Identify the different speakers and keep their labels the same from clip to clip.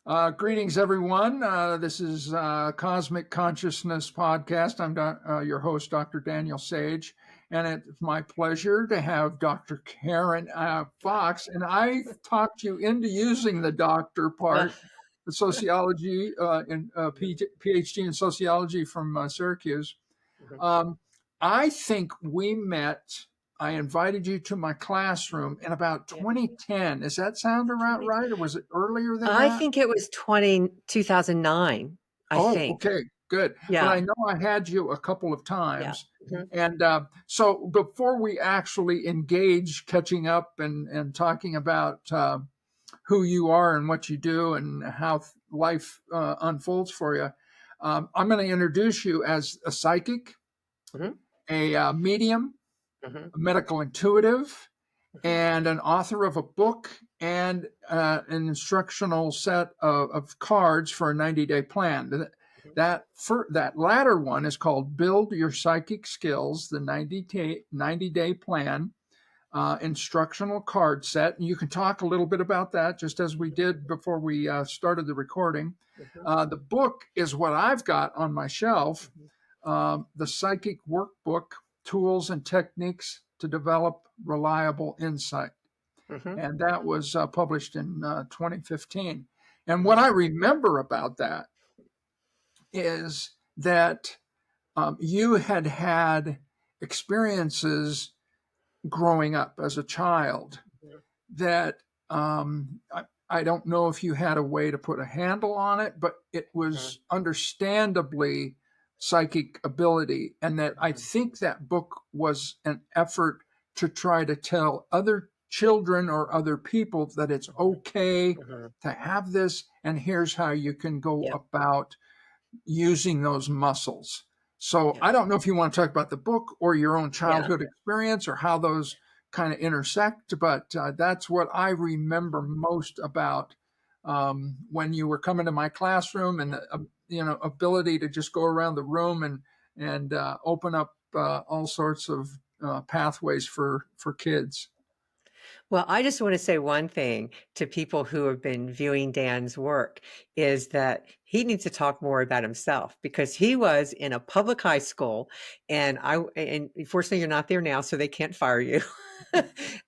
Speaker 1: Greetings, everyone. This is Cosmic Consciousness Podcast. I'm your host, Dr. Daniel Sage, and it's my pleasure to have Dr. Karen Fox. And I talked you into using the doctor
Speaker 2: Uh,
Speaker 1: part, the sociology, PhD in sociology from Syracuse.
Speaker 2: mhm.
Speaker 1: Um, I think we met. I invited you to my classroom in about
Speaker 2: Yeah.
Speaker 1: 2010. Does that sound about
Speaker 2: 20
Speaker 1: right, or was it earlier than
Speaker 2: I
Speaker 1: that?
Speaker 2: think it was 2009, I
Speaker 1: Oh,
Speaker 2: think.
Speaker 1: okay, good. But
Speaker 2: Yeah.
Speaker 1: I know I had you a couple of
Speaker 2: Yeah.
Speaker 1: times.
Speaker 2: Mhm.
Speaker 1: And so before we actually engage catching up and talking about who you are and what you do and how life unfolds for you, I'm going to introduce you as a psychic,
Speaker 2: Mhm.
Speaker 1: a medium,
Speaker 2: Mhm.
Speaker 1: a medical intuitive,
Speaker 2: Mhm.
Speaker 1: and an author of a book and an instructional set of cards for a 90-day plan. That latter one is called Build Your Psychic Skills, the 90-day plan instructional card set. And you can talk a little bit about that just as we did before we started the recording.
Speaker 2: Mhm.
Speaker 1: The book is what I've got on my shelf,
Speaker 2: Mhm.
Speaker 1: the Psychic Workbook, Tools and Techniques to Develop Reliable Insight.
Speaker 2: Mhm.
Speaker 1: And that was published in 2015. And what
Speaker 2: Mhm.
Speaker 1: I remember about that is that you had had experiences growing up as a child
Speaker 2: Mhm.
Speaker 1: that I don't know if you had a way to put a handle on it, but it
Speaker 2: Mhm.
Speaker 1: was understandably psychic ability. And that I
Speaker 2: Mhm.
Speaker 1: think that book was an effort to try to tell other children or other people that it's
Speaker 2: Mhm.
Speaker 1: okay
Speaker 2: Mhm.
Speaker 1: to have this, and here's how you can go
Speaker 2: Yeah.
Speaker 1: about using those muscles. So
Speaker 2: Yeah.
Speaker 1: I don't know if you want to talk about the book or your own
Speaker 2: Yeah.
Speaker 1: childhood experience or how those kind of intersect, but that's what I remember most about when you were coming to my classroom and
Speaker 2: Yeah.
Speaker 1: the ability to just go around the room and open up all sorts of pathways for kids.
Speaker 2: Well, I just want to say one thing to people who have been viewing Dan's work is that he needs to talk more about himself because he was in a public high school and fortunately you're not there now, so they can't fire you.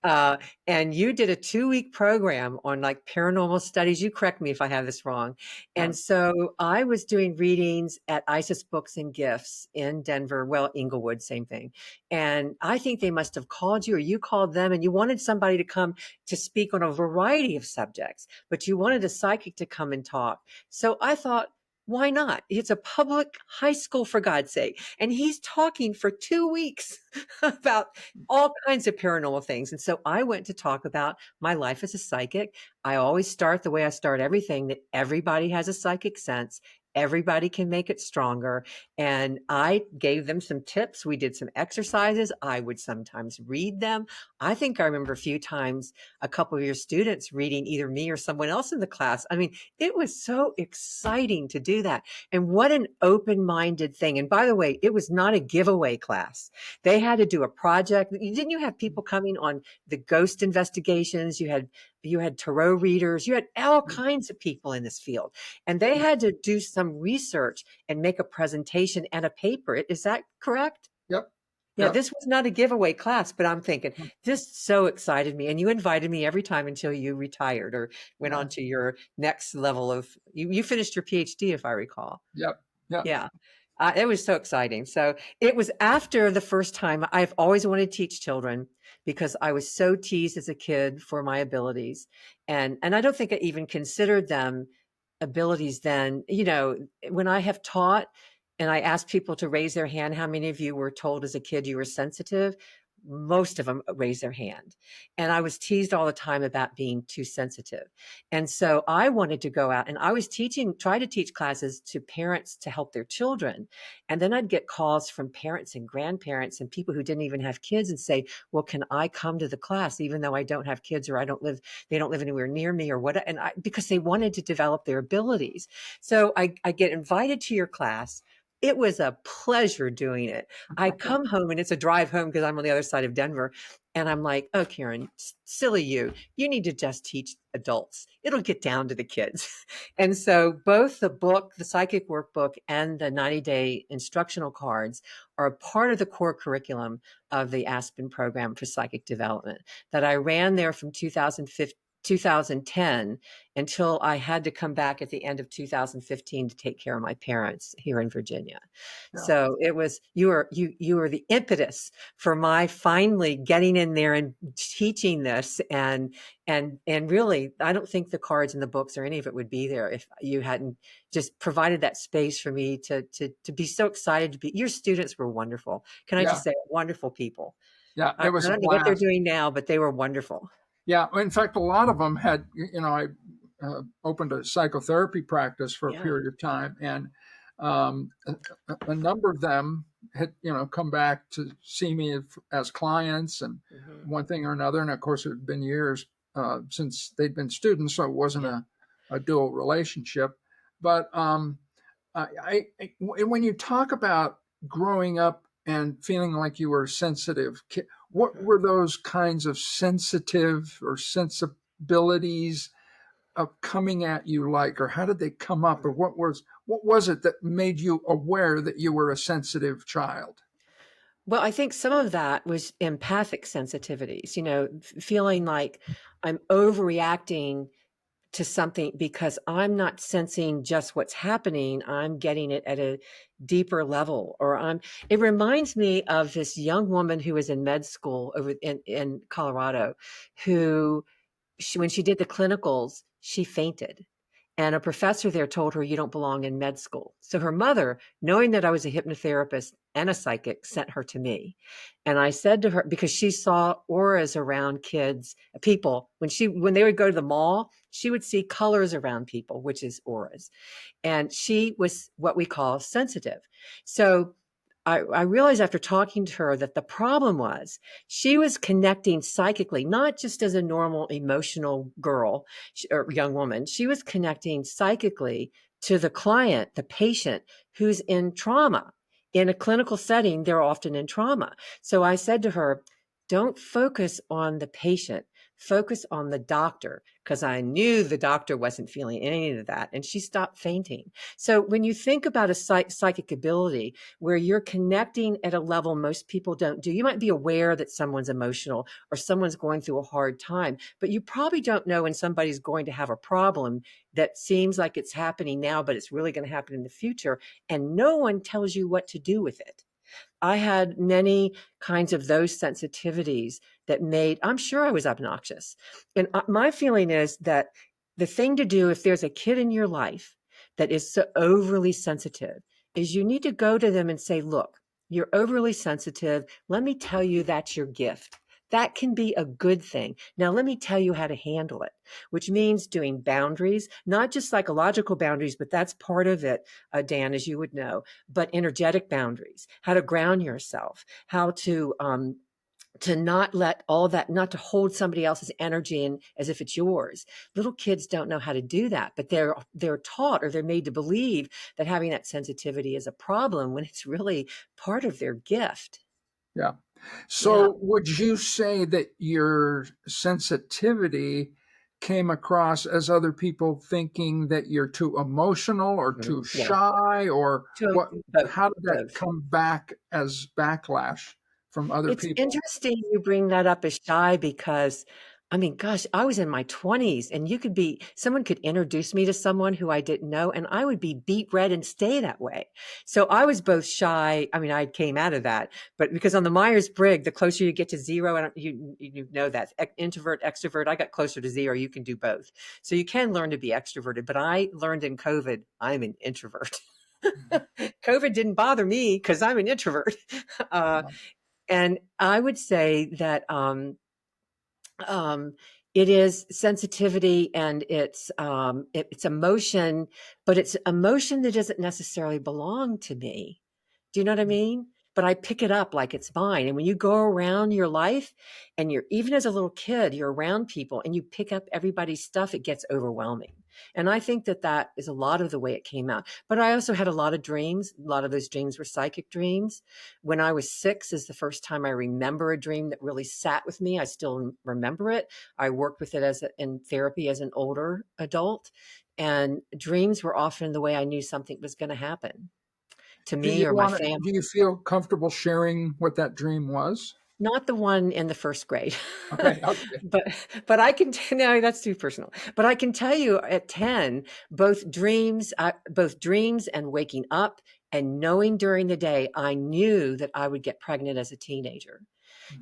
Speaker 2: uh, and you did a 2-week program on like paranormal studies. You correct me if I have this wrong.
Speaker 1: Right.
Speaker 2: And so I was doing readings at Isis Books and Gifts in Denver, well, Inglewood, same thing. And I think they must have called you or you called them and you wanted somebody to come to speak on a variety of subjects, but you wanted a psychic to come and talk. So I thought, why not? It's a public high school, for God's sake. And he's talking for 2 weeks about all kinds of paranormal things. And so I went to talk about my life as a psychic. I always start the way I start everything, that everybody has a psychic sense. Everybody can make it stronger. And I gave them some tips. We did some exercises. I would sometimes read them. I think I remember a few times a couple of your students reading either me or someone else in the class. I mean, it was so exciting to do that. And what an open minded thing. And by the way, it was not a giveaway class. They had to do a project. Didn't you have people coming on the ghost investigations? You had tarot readers. You had all kinds of people in this field. And they had to do some research and make a presentation and a paper. Is that correct?
Speaker 1: Yep.
Speaker 2: Yeah,
Speaker 1: Yep.
Speaker 2: this was not a giveaway class, but I'm thinking this so excited me. And you invited me every time until you retired or went
Speaker 1: Yeah.
Speaker 2: on to your next level of you finished your PhD, if I recall.
Speaker 1: Yep. Yep.
Speaker 2: Yeah. It was so exciting. So it was after the first time. I've always wanted to teach children because I was so teased as a kid for my abilities. And I don't think I even considered them abilities then. When I have taught and I asked people to raise their hand, how many of you were told as a kid you were sensitive? Most of them raised their hand. And I was teased all the time about being too sensitive. And so I wanted to go out and I was try to teach classes to parents to help their children. And then I'd get calls from parents and grandparents and people who didn't even have kids and say, well, can I come to the class even though I don't have kids or they don't live anywhere near me or what? Because they wanted to develop their abilities. So I get invited to your class. It was a pleasure doing it. I come home and it's a drive home because I'm on the other side of Denver. And I'm like, oh, Karen, silly you. You need to just teach adults. It'll get down to the kids. And so both the book, the psychic workbook, and the 90-day instructional cards are a part of the core curriculum of the Aspen program for psychic development that I ran there from 2010 until I had to come back at the end of 2015 to take care of my parents here in Virginia.
Speaker 1: Yeah.
Speaker 2: So it was you were the impetus for my finally getting in there and teaching this, and really I don't think the cards and the books or any of it would be there if you hadn't just provided that space for me to be so excited to be. Your students were wonderful. Can I
Speaker 1: Yeah.
Speaker 2: just say, wonderful people.
Speaker 1: Yeah.
Speaker 2: I
Speaker 1: It was a
Speaker 2: don't know what they're
Speaker 1: blast.
Speaker 2: doing now, but they were wonderful.
Speaker 1: Yeah. In fact, a lot of them had, I opened a psychotherapy practice for a
Speaker 2: Yeah.
Speaker 1: period of time, and a number of them had, come back to see me as clients and
Speaker 2: Mhm.
Speaker 1: one thing or another. And of course, it had been years since they'd been students, so it wasn't
Speaker 2: Yeah.
Speaker 1: a dual relationship. But when you talk about growing up and feeling like you were sensitive, what
Speaker 2: Mhm.
Speaker 1: were those kinds of sensitive or sensibilities of coming at you like, or how did they come up, or what was it that made you aware that you were a sensitive child?
Speaker 2: Well, I think some of that was empathic sensitivities, feeling like I'm overreacting to something because I'm not sensing just what's happening. I'm getting it at a deeper level, it reminds me of this young woman who was in med school over in Colorado, who when she did the clinicals, she fainted. And a professor there told her, you don't belong in med school. So her mother, knowing that I was a hypnotherapist and a psychic, sent her to me. And I said to her, because she saw auras around people, when they would go to the mall, she would see colors around people, which is auras. And she was what we call sensitive. So I realized after talking to her that the problem was she was connecting psychically, not just as a normal emotional girl or young woman. She was connecting psychically to the client, the patient who's in trauma. In a clinical setting, they're often in trauma. So I said to her, don't focus on the patient, focus on the doctor, because I knew the doctor wasn't feeling any of that. And she stopped fainting. So when you think about a psychic ability, where you're connecting at a level most people don't do. You might be aware that someone's emotional or someone's going through a hard time, but you probably don't know when somebody's going to have a problem that seems like it's happening now, but it's really going to happen in the future. And no one tells you what to do with it. I had many kinds of those sensitivities I'm sure I was obnoxious. And my feeling is that the thing to do if there's a kid in your life that is so overly sensitive is you need to go to them and say, look, you're overly sensitive. Let me tell you that's your gift. That can be a good thing. Now, let me tell you how to handle it, which means doing boundaries, not just psychological boundaries, but that's part of it, Dan, as you would know, but energetic boundaries, how to ground yourself, how to not let all that, not to hold somebody else's energy in as if it's yours. Little kids don't know how to do that, but they're taught or they're made to believe that having that sensitivity is a problem when it's really part of their gift.
Speaker 1: Yeah.
Speaker 2: Yeah.
Speaker 1: So would you say that your sensitivity came across as other people thinking that you're too emotional or
Speaker 2: Mhm.
Speaker 1: too
Speaker 2: Yeah.
Speaker 1: shy, or
Speaker 2: To
Speaker 1: what?
Speaker 2: both.
Speaker 1: How did that
Speaker 2: Both.
Speaker 1: come back as backlash from other
Speaker 2: It's
Speaker 1: people?
Speaker 2: interesting you bring that up as shy because, I mean, gosh, I was in my 20s and someone could introduce me to someone who I didn't know and I would be beet red and stay that way. So I was both shy. I mean, I came out of that, but because on the Myers-Briggs, the closer you get to zero, and you know that introvert, extrovert, I got closer to zero. You can do both. So you can learn to be extroverted, but I learned in COVID, I'm an introvert. COVID didn't bother me because I'm an introvert. Uh, and I would say that um, it is sensitivity and it's emotion, but it's emotion that doesn't necessarily belong to me. Do you know what I mean? but I pick it up like it's mine. And when you go around your life and you're, even as a little kid, you're around people and you pick up everybody's stuff, it gets overwhelming. And I think that that is a lot of the way it came out. But I also had a lot of dreams. A lot of those dreams were psychic dreams. When I was 6 is the first time I remember a dream that really sat with me. I still remember it. I worked with it in therapy as an older adult. And dreams were often the way I knew something was going to happen to
Speaker 1: Do
Speaker 2: me
Speaker 1: you
Speaker 2: or my
Speaker 1: want to,
Speaker 2: family.
Speaker 1: do you feel comfortable sharing what that dream was?
Speaker 2: Not the one in the first grade.
Speaker 1: Okay. Okay.
Speaker 2: but but I can no, that's too personal. But I can tell you at 10, both dreams and waking up and knowing during the day, I knew that I would get pregnant as a teenager.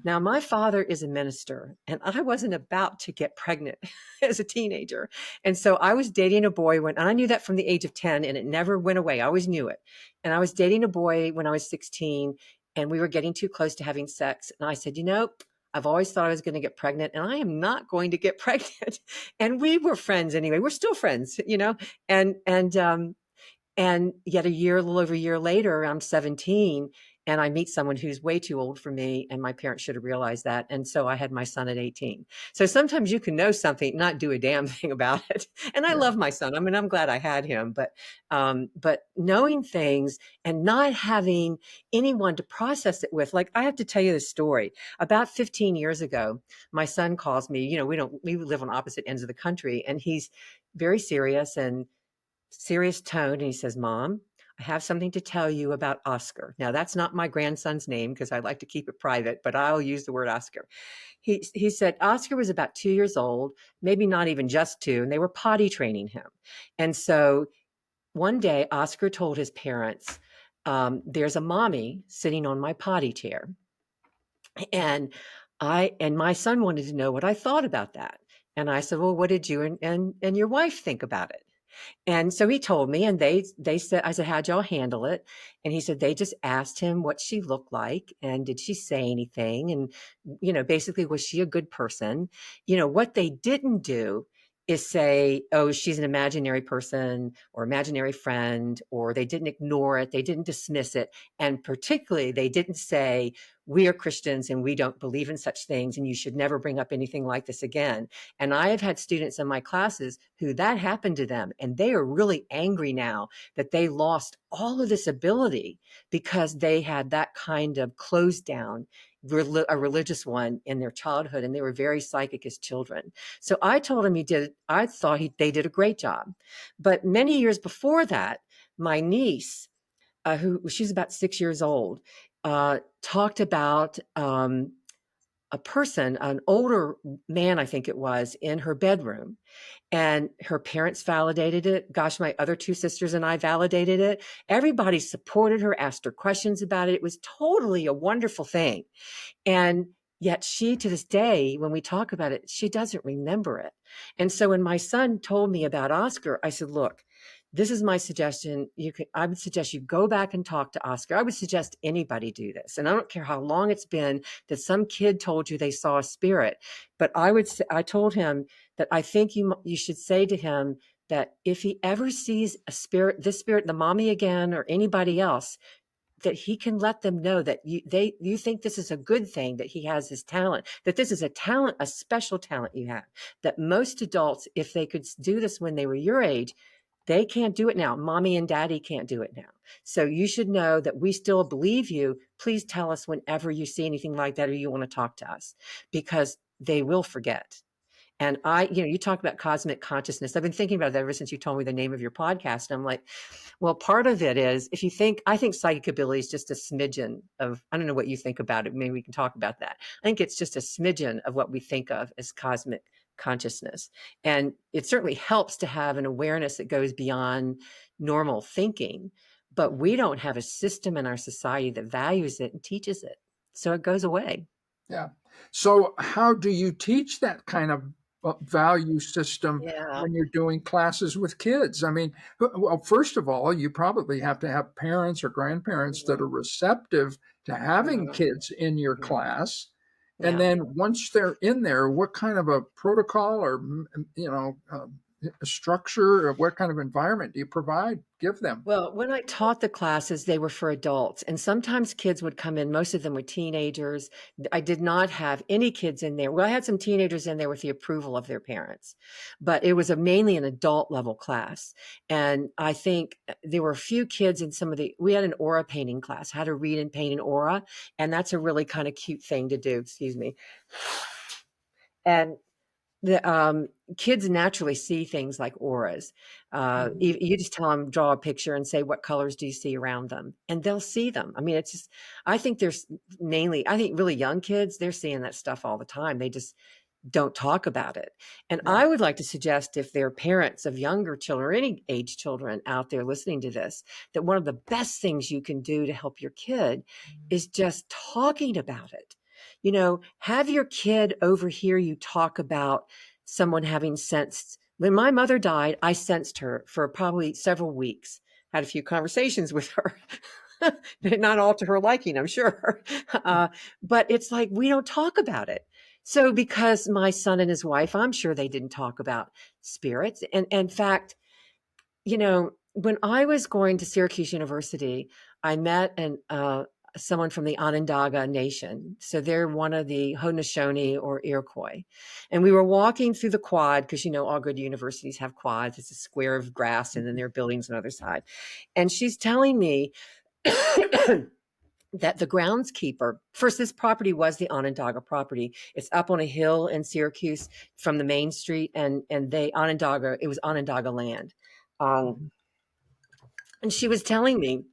Speaker 2: Now, my father is a minister, and I wasn't about to get pregnant as a teenager. And so I was dating a boy and I knew that from the age of 10, and it never went away. I always knew it. And I was dating a boy when I was 16, and we were getting too close to having sex. And I said, I've always thought I was going to get pregnant, and I am not going to get pregnant. And we were friends anyway. We're still friends. And and yet a little over a year later, I'm 17 and I meet someone who's way too old for me. And my parents should have realized that. And so I had my son at 18. So sometimes you can know something, not do a damn thing about it. And I
Speaker 1: Yeah.
Speaker 2: love my son. I mean, I'm glad I had him, but knowing things and not having anyone to process it with, like I have to tell you this story. About 15 years ago, my son calls me, we live on opposite ends of the country, and he's very serious tone. And he says, Mom, I have something to tell you about Oscar. Now, that's not my grandson's name because I like to keep it private, but I'll use the word Oscar. He said Oscar was about 2 years old, maybe not even just 2, and they were potty training him. And so one day, Oscar told his parents, there's a mommy sitting on my potty chair. And my son wanted to know what I thought about that. And I said, well, what did you and your wife think about it? And so he told me, and they said, I said, how'd y'all handle it? And he said, they just asked him what she looked like. And did she say anything? And, basically, was she a good person? What they didn't do is say, oh, she's an imaginary person or imaginary friend, or they didn't ignore it. They didn't dismiss it. And particularly, they didn't say, we are Christians and we don't believe in such things, and you should never bring up anything like this again. And I have had students in my classes who that happened to them, and they are really angry now that they lost all of this ability because they had that kind of closed down, a religious one in their childhood, and they were very psychic as children. So I told him I thought they did a great job. But many years before that, my niece, she's about 6 years old, talked about a person, an older man, I think it was, in her bedroom. And her parents validated it. Gosh, my other 2 sisters and I validated it. Everybody supported her, asked her questions about it. It was totally a wonderful thing. And yet she, to this day, when we talk about it, she doesn't remember it. And so when my son told me about Oscar, I said, look, this is my suggestion. I would suggest you go back and talk to Oscar. I would suggest anybody do this. And I don't care how long it's been that some kid told you they saw a spirit, but I told him that I think you should say to him that if he ever sees this spirit, the mommy again, or anybody else, that he can let them know that you think this is a good thing, that he has this talent, that this is a talent, a special talent you have, that most adults, if they could do this when they were your age, they can't do it now. Mommy and daddy can't do it now. So you should know that we still believe you. Please tell us whenever you see anything like that or you want to talk to us, because they will forget. And you talk about cosmic consciousness. I've been thinking about that ever since you told me the name of your podcast. And I'm like, well, part of it is I think psychic ability is just a smidgen of, I don't know what you think about it. Maybe we can talk about that. I think it's just a smidgen of what we think of as cosmic consciousness. And it certainly helps to have an awareness that goes beyond normal thinking, but we don't have a system in our society that values it and teaches it. So it goes away.
Speaker 1: Yeah. So how do you teach that kind of value system
Speaker 2: Yeah.
Speaker 1: when you're doing classes with kids? I mean, well, first of all, you probably have to have parents or grandparents that are receptive to having kids in your class. And
Speaker 2: Yeah.
Speaker 1: then once they're in there, what kind of a protocol or, structure, or what kind of environment do you give them?
Speaker 2: Well, when I taught the classes, they were for adults, and sometimes kids would come in. Most of them were teenagers. I did not have any kids in there. Well, I had some teenagers in there with the approval of their parents, but it was mainly an adult level class. And I think there were a few kids in some of we had an aura painting class, how to read and paint an aura. And that's a really kind of cute thing to do. Excuse me. And the kids naturally see things like auras. You just tell them, draw a picture and say, what colors do you see around them? And they'll see them. I mean, it's just, I think really young kids, they're seeing that stuff all the time. They just don't talk about it. And
Speaker 1: Yeah.
Speaker 2: I would like to suggest, if there are parents of younger children or any age children out there listening to this, that one of the best things you can do to help your kid is just talking about it. Have your kid overhear you talk about someone having sensed. When my mother died, I sensed her for probably several weeks, had a few conversations with her. Not all to her liking, I'm sure. But it's like, we don't talk about it. So because my son and his wife, I'm sure they didn't talk about spirits. And in fact, when I was going to Syracuse University, I met someone from the Onondaga Nation. So they're one of the Haudenosaunee or Iroquois. And we were walking through the quad, because all good universities have quads. It's a square of grass, and then there are buildings on the other side. And she's telling me that the groundskeeper, first, this property was the Onondaga property. It's up on a hill in Syracuse from the main street, and it was Onondaga land. And she was telling me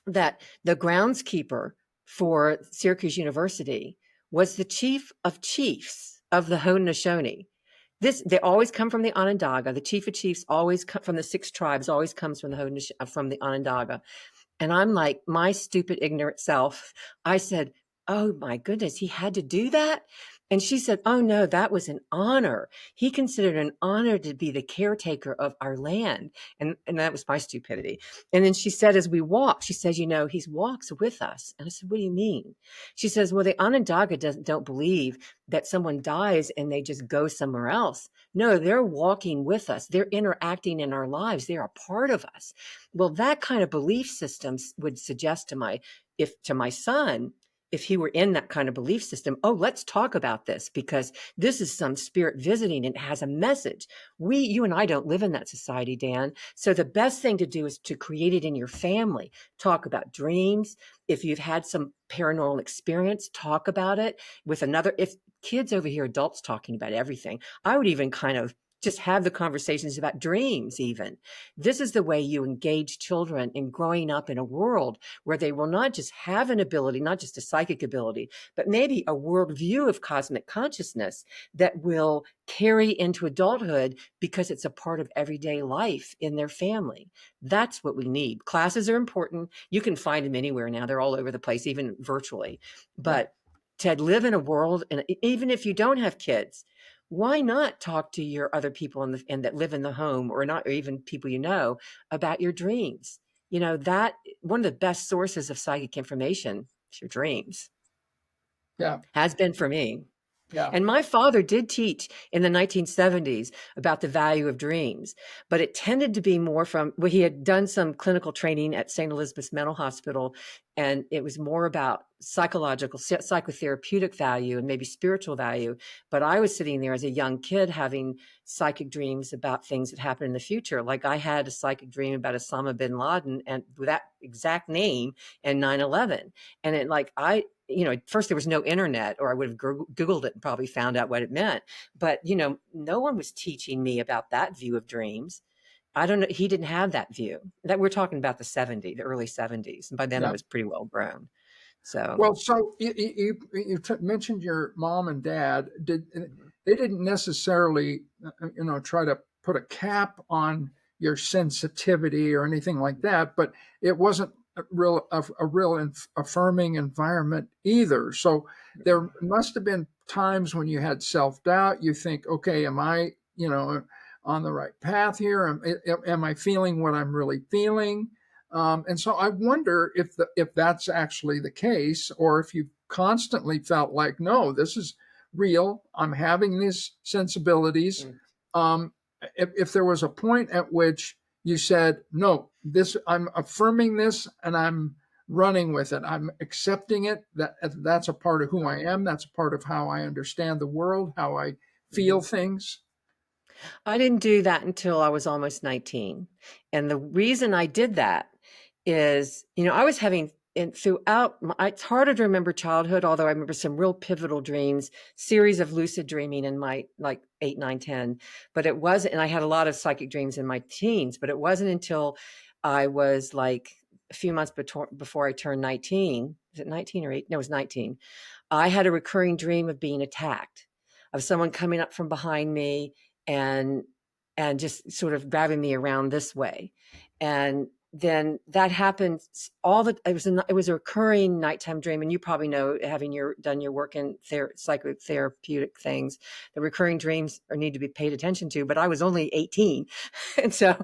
Speaker 2: that the groundskeeper for Syracuse University was the chief of chiefs of the Haudenosaunee. They always come from the Onondaga. The chief of chiefs always come from the 6 tribes, always comes from the Onondaga. And I'm like, my stupid, ignorant self, I said, oh my goodness, he had to do that? And she said, oh no, that was an honor. He considered an honor to be the caretaker of our land. And that was my stupidity. And then she said, as we walked, she says, he walks with us. And I said, what do you mean? She says, well, the Onondaga don't believe that someone dies and they just go somewhere else. No, they're walking with us. They're interacting in our lives. They're a part of us. Well, that kind of belief system would suggest to my son, if he were in that kind of belief system, oh, let's talk about this, because this is some spirit visiting and it has a message. You and I don't live in that society, Dan. So the best thing to do is to create it in your family. Talk about dreams. If you've had some paranormal experience, talk about it with if kids over here, adults talking about everything, I would even kind of just have the conversations about dreams even. This is the way you engage children in growing up in a world where they will not just have an ability, not just a psychic ability, but maybe a worldview of cosmic consciousness that will carry into adulthood because it's a part of everyday life in their family. That's what we need. Classes are important. You can find them anywhere now. They're all over the place, even virtually. But to live in a world, and even if you don't have kids, why not talk to your other people that live in the home, or even people about your dreams? That one of the best sources of psychic information is your dreams.
Speaker 1: Yeah.
Speaker 2: Has been for me.
Speaker 1: Yeah.
Speaker 2: And my father did teach in the 1970s about the value of dreams, but it tended to be more he had done some clinical training at St. Elizabeth's Mental Hospital, and it was more about psychotherapeutic value and maybe spiritual value. But I was sitting there as a young kid having psychic dreams about things that happen in the future. Like I had a psychic dream about Osama bin Laden, and with that exact name, and 9/11. And at first there was no internet, or I would have Googled it and probably found out what it meant. But, no one was teaching me about that view of dreams. I don't know. He didn't have that view. That we're talking about the early 70s. And by then I was pretty well grown. So,
Speaker 1: well, so you mentioned your mom and dad. They didn't necessarily, try to put a cap on your sensitivity or anything like that, but it wasn't a real affirming environment either. So there must have been times when you had self-doubt. You think, okay, am I, on the right path here? Am I feeling what I'm really feeling? And so I wonder if that's actually the case, or if you constantly felt like, no, this is real. I'm having these sensibilities. if there was a point at which you said, no, this, I'm affirming this and I'm running with it. I'm accepting it. That's a part of who I am. That's a part of how I understand the world, how I feel things.
Speaker 2: I didn't do that until I was almost 19. And the reason I did that is, I was having, and throughout, it's harder to remember childhood, although I remember some real pivotal dreams, series of lucid dreaming in my like 8, 9, 10. But it wasn't, and I had a lot of psychic dreams in my teens, but it wasn't until I was like a few months before I turned 19. Is it 19 or 8? No, it was 19. I had a recurring dream of being attacked, of someone coming up from behind me and just sort of grabbing me around this way. And then that happened it was a recurring nighttime dream. And you probably know, having done your work in psychotherapeutic things, the recurring dreams need to be paid attention to, but I was only 18. And so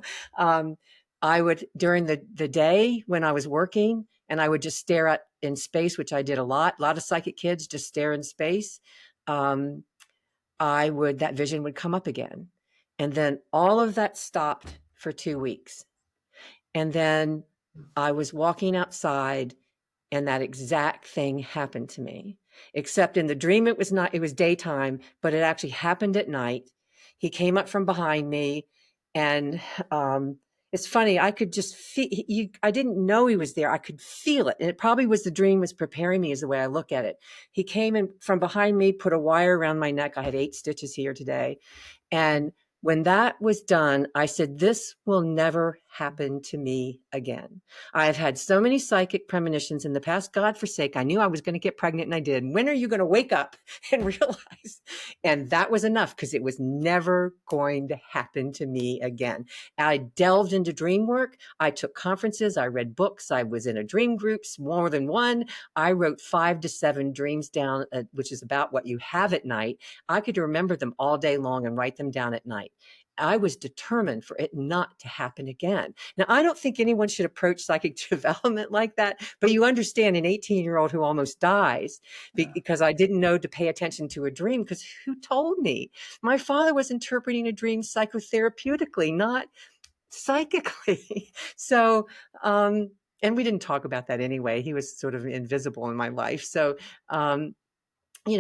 Speaker 2: I would, during the day when I was working, and I would just stare at in space, which I did a lot of psychic kids just stare in space. That vision would come up again. And then all of that stopped for 2 weeks. And then I was walking outside and that exact thing happened to me, except in the dream, it was daytime, but it actually happened at night. He came up from behind me and, it's funny. I could just feel, I didn't know he was there. I could feel it. And it probably was the dream was preparing me, is the way I look at it. He came in from behind me, put a wire around my neck. I had 8 stitches here today. And when that was done, I said, this will never happen to me again. I've had so many psychic premonitions in the past. God forsake, I knew I was going to get pregnant, and I did. When are you going to wake up and realize? And that was enough, because it was never going to happen to me again. I delved into dream work. I took conferences. I read books. I was in a dream group, more than one. I wrote 5 to 7 dreams down, which is about what you have at night. I could remember them all day long and write them down at night. I was determined for it not to happen again. Now, I don't think anyone should approach psychic development like that, but you understand an 18-year-old who almost dies because I didn't know to pay attention to a dream, because who told me? My father was interpreting a dream psychotherapeutically, not psychically. So, and we didn't talk about that anyway. He was sort of invisible in my life. So,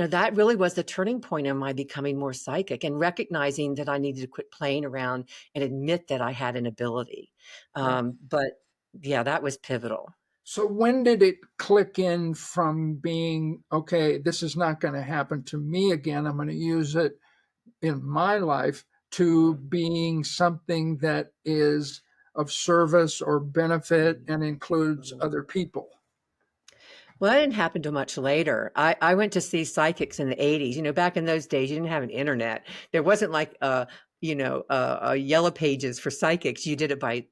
Speaker 2: that really was the turning point in my becoming more psychic and recognizing that I needed to quit playing around and admit that I had an ability. But yeah, that was pivotal.
Speaker 1: So when did it click in from being, okay, this is not going to happen to me again, I'm going to use it in my life, to being something that is of service or benefit and includes other people?
Speaker 2: Well, that didn't happen till much later. I went to see psychics in the 80s. Back in those days, you didn't have an internet. There wasn't like, yellow pages for psychics. You did it by,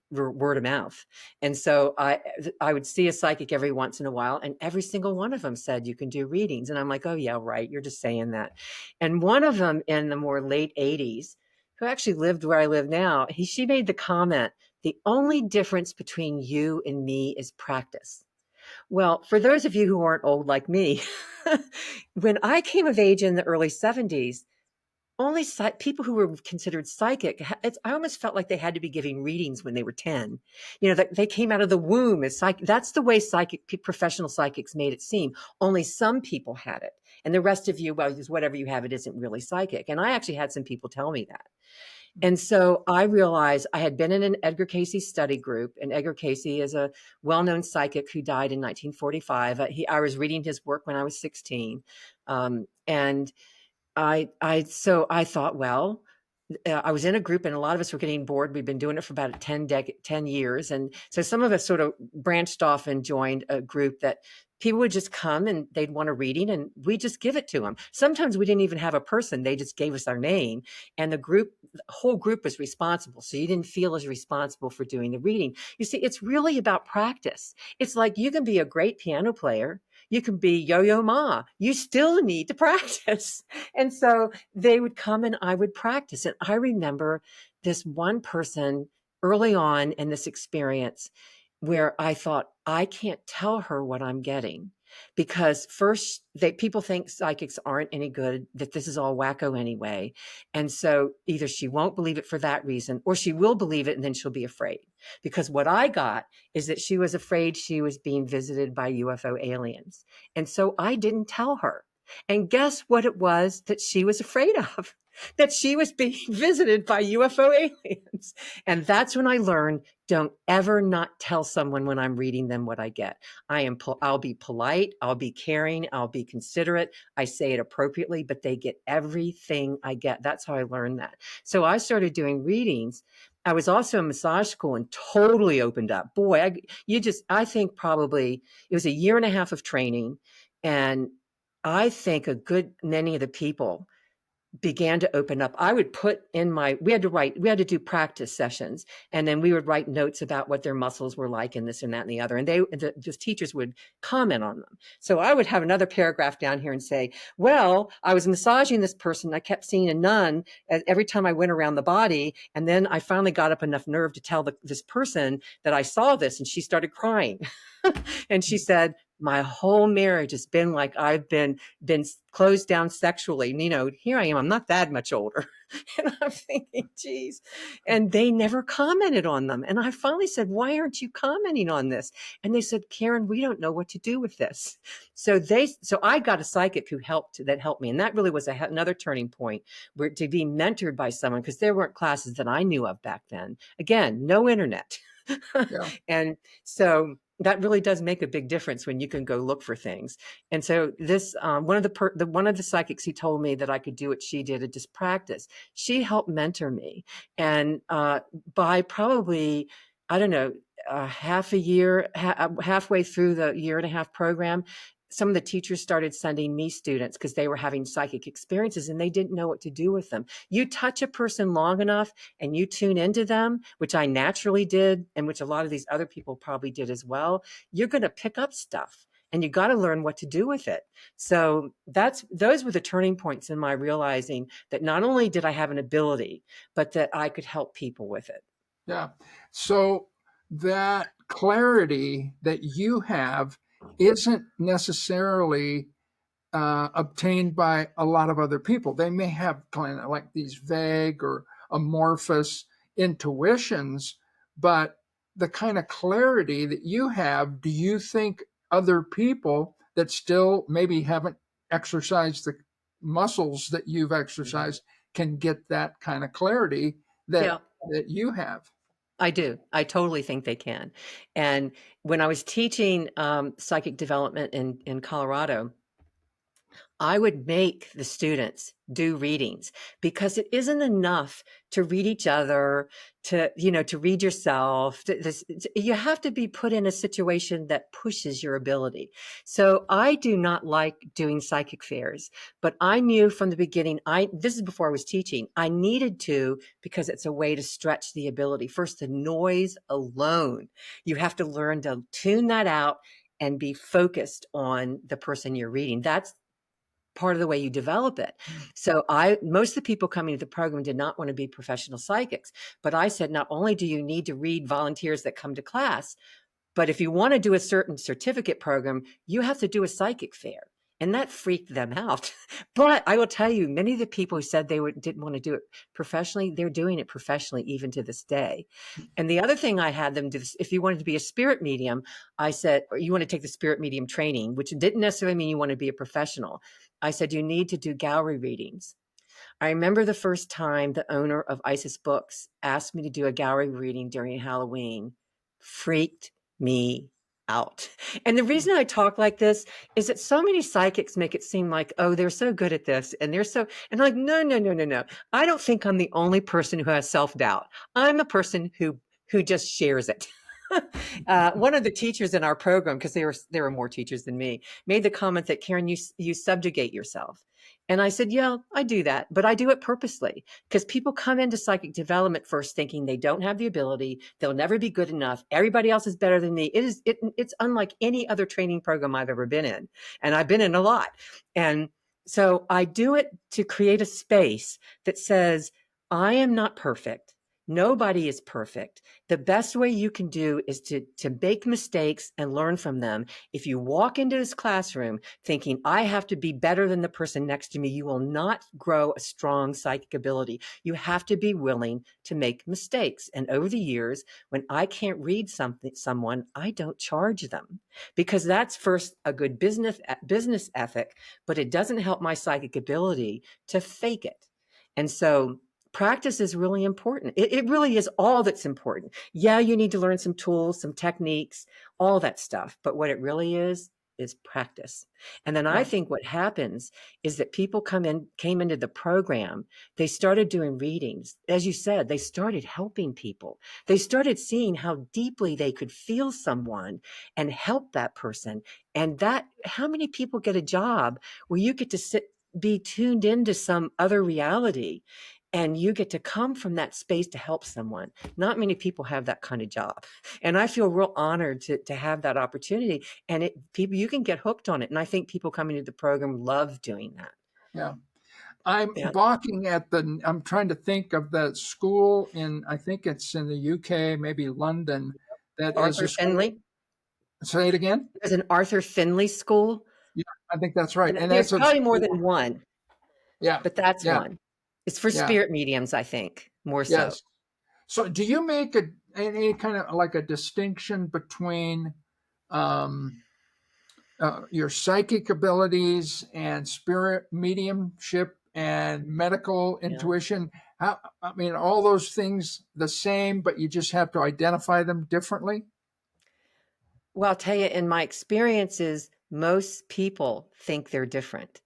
Speaker 2: word of mouth. And so I would see a psychic every once in a while, and every single one of them said, you can do readings. And I'm like, oh yeah, right. You're just saying that. And one of them in the more late 80s, who actually lived where I live now, she made the comment, the only difference between you and me is practice. Well, for those of you who aren't old like me, when I came of age in the early 70s, only people who were considered psychic, I almost felt like they had to be giving readings when they were 10. They came out of the womb as psychic. That's the way professional psychics made it seem. Only some people had it. And the rest of you, well, just whatever you have, it isn't really psychic. And I actually had some people tell me that. And so I realized I had been in an Edgar Cayce study group, and Edgar Cayce is a well-known psychic who died in 1945. I was reading his work when I was 16. And so I thought, well, I was in a group and a lot of us were getting bored. We'd been doing it for about 10 years. And so some of us sort of branched off and joined a group that people would just come and they'd want a reading and we just give it to them. Sometimes we didn't even have a person. They just gave us our name, and the whole group was responsible. So you didn't feel as responsible for doing the reading. You see, it's really about practice. It's like you can be a great piano player. You can be Yo-Yo Ma. You still need to practice. And so they would come and I would practice. And I remember this one person early on in this experience where I thought, I can't tell her what I'm getting. because first people think psychics aren't any good, that this is all wacko anyway. And so either she won't believe it for that reason, or she will believe it and then she'll be afraid. Because what I got is that she was afraid she was being visited by UFO aliens. And so I didn't tell her. And guess what it was that she was afraid of? That she was being visited by UFO aliens. And that's when I learned, don't ever not tell someone when I'm reading them what I get. I'll be polite, I'll be caring, I'll be considerate. I say it appropriately, but they get everything I get. That's how I learned that. So I started doing readings. I was also in massage school and totally opened up. Boy, I think probably it was a year and a half of training. And I think a good many of the people began to open up. I would put in we had to do practice sessions, and then we would write notes about what their muscles were like and this and that and the other. And the teachers would comment on them. So I would have another paragraph down here and say, well, I was massaging this person. I kept seeing a nun every time I went around the body. And then I finally got up enough nerve to tell this person that I saw this, and she started crying. And she said, my whole marriage has been like I've been closed down sexually. And, here I am. I'm not that much older. And I'm thinking, geez. And they never commented on them. And I finally said, why aren't you commenting on this? And they said, Karen, we don't know what to do with this. So I got a psychic that helped me. And that really was another turning point, where to be mentored by someone, because there weren't classes that I knew of back then. Again, no internet.
Speaker 1: Yeah.
Speaker 2: And so that really does make a big difference when you can go look for things. And so this, one of the psychics who told me that I could do what she did and just practice, she helped mentor me. And by probably, I don't know, halfway through the year and a half program, some of the teachers started sending me students because they were having psychic experiences and they didn't know what to do with them. You touch a person long enough and you tune into them, which I naturally did, and which a lot of these other people probably did as well, you're going to pick up stuff and you got to learn what to do with it. So those were the turning points in my realizing that not only did I have an ability, but that I could help people with it.
Speaker 1: Yeah. So that clarity that you have isn't necessarily obtained by a lot of other people. They may have kind of like these vague or amorphous intuitions, but the kind of clarity that you have, do you think other people that still maybe haven't exercised the muscles that you've exercised can get that kind of clarity
Speaker 2: Yeah.
Speaker 1: that you have?
Speaker 2: I do. I totally think they can. And when I was teaching psychic development in Colorado, I would make the students do readings, because it isn't enough to read each other, to read yourself. You have to be put in a situation that pushes your ability. So I do not like doing psychic fairs, but I knew from the beginning, this is before I was teaching, I needed to, because it's a way to stretch the ability. First, the noise alone, you have to learn to tune that out and be focused on the person you're reading. That's part of the way you develop it. So most of the people coming to the program did not want to be professional psychics, but I said, not only do you need to read volunteers that come to class, but if you want to do a certain certificate program, you have to do a psychic fair. And that freaked them out. But I will tell you, many of the people who said they didn't want to do it professionally, they're doing it professionally even to this day. And the other thing I had them do, if you wanted to be a spirit medium, I said, or you want to take the spirit medium training, which didn't necessarily mean you want to be a professional. I said, you need to do gallery readings. I remember the first time the owner of Isis Books asked me to do a gallery reading during Halloween. Freaked me out. And the reason I talk like this is that so many psychics make it seem like, oh, they're so good at this. And and I'm like, no, no, no, no, no. I don't think I'm the only person who has self-doubt. I'm a person who just shares it. One of the teachers in our program, because there were more teachers than me, made the comment that, Karen, you subjugate yourself. And I said, yeah, I do that, but I do it purposely, because people come into psychic development first thinking they don't have the ability, they'll never be good enough, everybody else is better than me. It's unlike any other training program I've ever been in, and I've been in a lot. And so I do it to create a space that says, I am not perfect. Nobody is perfect. The best way you can do is to make mistakes and learn from them. If you walk into this classroom thinking, I have to be better than the person next to me, you will not grow a strong psychic ability. You have to be willing to make mistakes. And over the years, when I can't read someone, I don't charge them, because that's first a good business ethic, but it doesn't help my psychic ability to fake it. And so practice is really important. It really is all that's important. Yeah, you need to learn some tools, some techniques, all that stuff. But what it really is practice. And then I
Speaker 1: Yeah.
Speaker 2: think what happens is that people came into the program, they started doing readings. As you said, they started helping people. They started seeing how deeply they could feel someone and help that person. And how many people get a job where you get to be tuned into some other reality, and you get to come from that space to help someone? Not many people have that kind of job. And I feel real honored to have that opportunity. And people, you can get hooked on it. And I think people coming to the program love doing that.
Speaker 1: Yeah. I'm
Speaker 2: Yeah.
Speaker 1: balking at I'm trying to think of the school I think it's in the UK, maybe London, that is a
Speaker 2: Arthur
Speaker 1: school.
Speaker 2: Finley.
Speaker 1: Say it again.
Speaker 2: There's an Arthur Finley school.
Speaker 1: Yeah, I think that's right.
Speaker 2: And
Speaker 1: And
Speaker 2: there's
Speaker 1: that's a
Speaker 2: probably more
Speaker 1: school.
Speaker 2: than one,
Speaker 1: Yeah.
Speaker 2: but that's
Speaker 1: Yeah.
Speaker 2: one. It's for
Speaker 1: Yeah.
Speaker 2: spirit mediums, I think, more so.
Speaker 1: Yes. So do you make any kind of like a distinction between um, your psychic abilities and spirit mediumship and medical
Speaker 2: Yeah.
Speaker 1: intuition? How, I mean, all those things the same, but you just have to identify them differently?
Speaker 2: Well, I'll tell you, in my experiences, most people think they're different.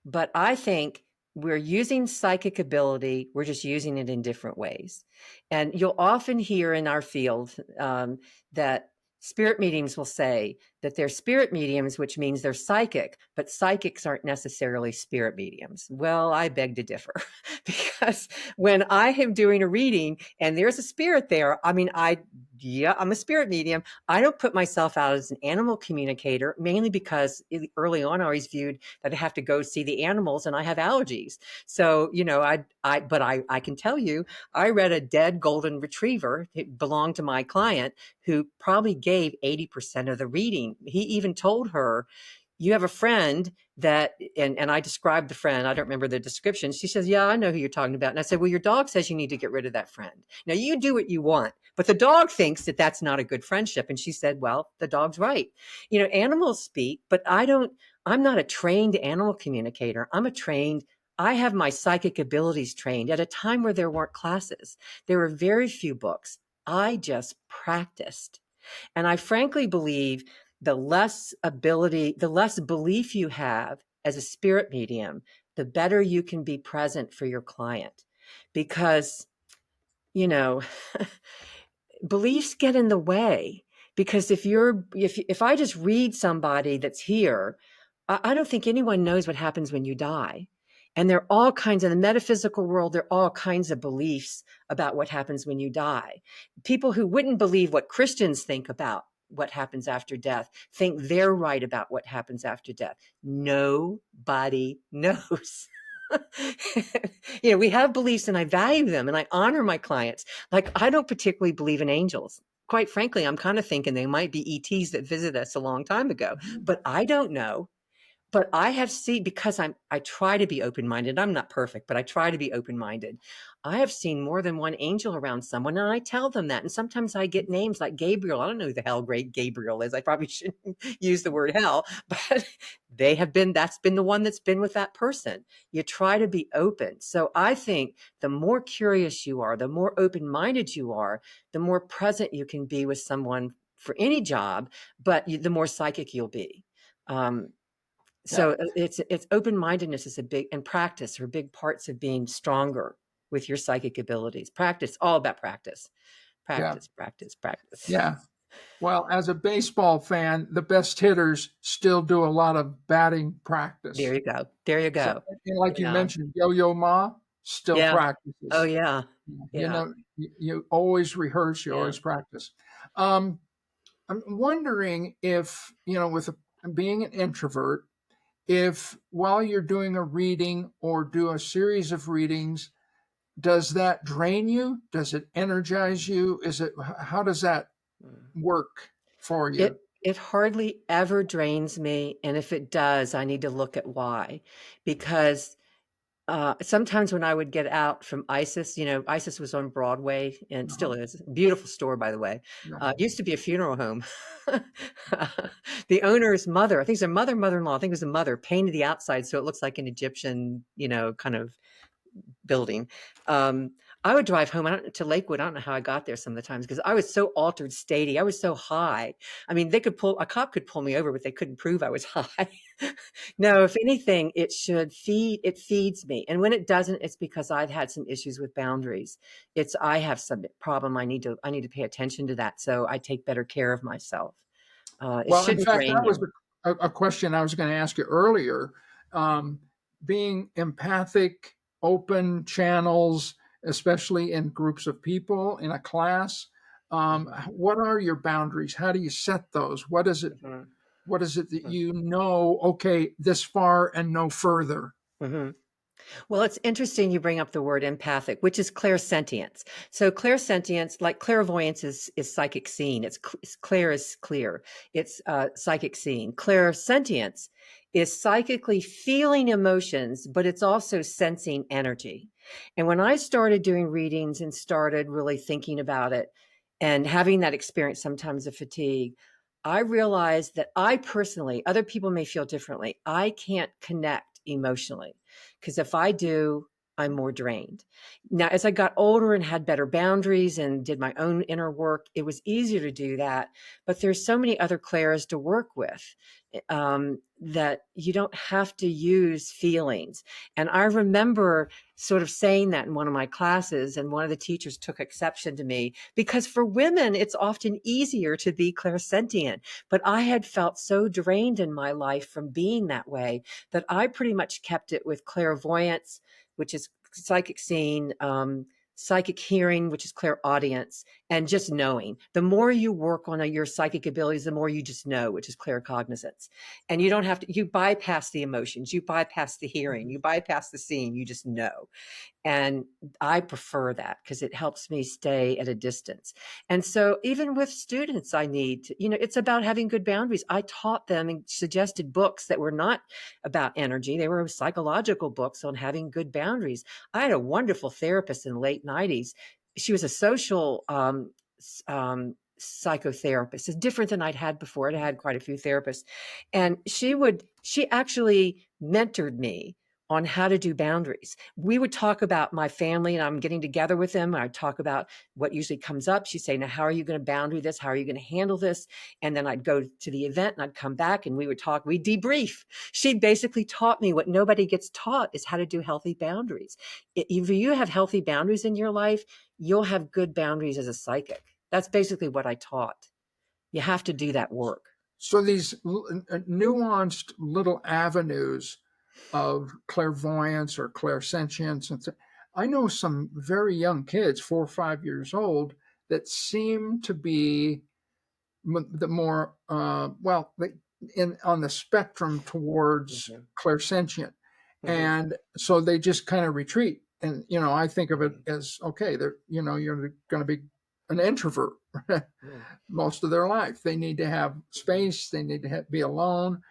Speaker 2: But I think we're using psychic ability, we're just using it in different ways. And you'll often hear in our field that spirit mediums will say that they're spirit mediums, which means they're psychic, but psychics aren't necessarily spirit mediums. Well, I beg to differ, because when I am doing a reading and there's a spirit there, I mean, I'm a spirit medium. I don't put myself out as an animal communicator, mainly because early on I always viewed that I have to go see the animals and I have allergies. So, but I can tell you, I read a dead golden retriever. It belonged to my client, who probably gave 80% of the reading. He even told her, you have a friend that, and I described the friend. I don't remember the description. She says, yeah, I know who you're talking about. And I said, well, your dog says you need to get rid of that friend. Now you do what you want, but the dog thinks that that's not a good friendship. And she said, well, the dog's right. Animals speak, but I'm not a trained animal communicator. I have my psychic abilities trained at a time where there weren't classes. There were very few books. I just practiced. And I frankly believe the less belief you have as a spirit medium, the better you can be present for your client. Because, you know, beliefs get in the way. Because if I just read somebody that's here, I don't think anyone knows what happens when you die. And there are all kinds, in the metaphysical world, there are all kinds of beliefs about what happens when you die. People who wouldn't believe what Christians think about what happens after death think they're right about what happens after death. Nobody knows. We have beliefs and I value them and I honor my clients. Like, I don't particularly believe in angels. Quite frankly, I'm kind of thinking they might be ETs that visited us a long time ago, but I don't know. But I have seen, because I try to be open-minded. I'm not perfect, but I try to be open-minded. I have seen more than one angel around someone, and I tell them that. And sometimes I get names like Gabriel. I don't know who the hell great Gabriel is. I probably shouldn't use the word hell, but that's been the one that's been with that person. You try to be open. So I think the more curious you are, the more open-minded you are, the more present you can be with someone for any job, but the more psychic you'll be. Um,
Speaker 1: Yeah.
Speaker 2: so it's open-mindedness is and practice are big parts of being stronger with your psychic abilities. Practice, all about practice.
Speaker 1: Yeah.
Speaker 2: Practice, practice, practice.
Speaker 1: Yeah. Well, as a baseball fan, the best hitters still do a lot of batting
Speaker 2: There
Speaker 1: practice.
Speaker 2: you go. There you
Speaker 1: So,
Speaker 2: go.
Speaker 1: and like you
Speaker 2: Yeah.
Speaker 1: mentioned, Yo-Yo Ma still
Speaker 2: Yeah. Oh
Speaker 1: practices.
Speaker 2: yeah.
Speaker 1: You
Speaker 2: Yeah.
Speaker 1: know, you always rehearse, you
Speaker 2: Yeah.
Speaker 1: always practice. Um, I'm wondering if, with being an introvert, if while you're doing a reading or do a series of readings, does that drain you? Does it energize you? How does that
Speaker 2: Mm.
Speaker 1: work for you?
Speaker 2: It hardly ever drains me, and if it does, I need to look at why. Because sometimes when I would get out from ISIS, ISIS was on Broadway and still
Speaker 1: Uh-huh.
Speaker 2: is. Beautiful store, by the way.
Speaker 1: Yeah.
Speaker 2: Used to be a funeral home. The owner's mother, I think it's a mother-in-law, I think it was a mother, painted the outside so it looks like an Egyptian, kind of building. I would drive home to Lakewood. I don't know how I got there some of the times because I was so altered statey. I was so high. I mean, a cop could pull me over, but they couldn't prove I was high. No, if anything, it feeds me. And when it doesn't, it's because I've had some issues with boundaries. I have some problem. I need to pay attention to that. So I take better care of myself. It
Speaker 1: Well, in
Speaker 2: shouldn't
Speaker 1: fact,
Speaker 2: drain
Speaker 1: that was
Speaker 2: you.
Speaker 1: a question I was going to ask you earlier. Um, Being empathic, open channels, especially in groups of people in a class.
Speaker 2: Mhm,
Speaker 1: What are your boundaries? How do you set those? What is it?
Speaker 2: mhm,
Speaker 1: What is it that you know? Okay, this far and no further.
Speaker 2: mhm. Well, it's interesting you bring up the word empathic, which is clairsentience. So clairsentience, like clairvoyance is psychic seeing. It's clear is clear. It's psychic seeing. Clairsentience is psychically feeling emotions, but it's also sensing energy. And when I started doing readings and started really thinking about it and having that experience sometimes of fatigue, I realized that I personally, other people may feel differently, I can't connect emotionally because if I do, I'm more drained. Now, as I got older and had better boundaries and did my own inner work, it was easier to do that. But there's so many other clairs to work with that you don't have to use feelings. And I remember sort of saying that in one of my classes, and one of the teachers took exception to me because for women, it's often easier to be clairsentient. But I had felt so drained in my life from being that way that I pretty much kept it with clairvoyance, which is psychic seeing, psychic hearing, which is clairaudience, and just knowing. The more you work on your psychic abilities, the more you just know, which is claircognizance. And you don't have to, you bypass the emotions, you bypass the hearing, you bypass the seeing, you just know. And I prefer that because it helps me stay at a distance. And so even with students, I need to, it's about having good boundaries. I taught them and suggested books that were not about energy. They were psychological books on having good boundaries. I had a wonderful therapist in the late 90s. She was a social psychotherapist. It's different than I'd had before. I'd had quite a few therapists. And she actually mentored me on how to do boundaries. We would talk about my family and I'm getting together with them. I'd talk about what usually comes up. She'd say, now, how are you going to boundary this? How are you going to handle this? And then I'd go to the event and I'd come back and we would talk, we'd debrief. She basically taught me what nobody gets taught is how to do healthy boundaries. If you have healthy boundaries in your life, you'll have good boundaries as a psychic. That's basically what I taught. You have to do that work.
Speaker 1: So these nuanced little avenues of clairvoyance or clairsentience. I know some very young kids, 4 or 5 years old, that seem to be the more on the spectrum towards
Speaker 2: Mhm,
Speaker 1: clairsentient,
Speaker 2: mhm,
Speaker 1: and so they just kind of retreat. And I think of it
Speaker 2: mhm,
Speaker 1: as okay, they're you're going to be an introvert
Speaker 2: mhm,
Speaker 1: most of their life. They need to have
Speaker 2: mhm,
Speaker 1: space. They need to be alone.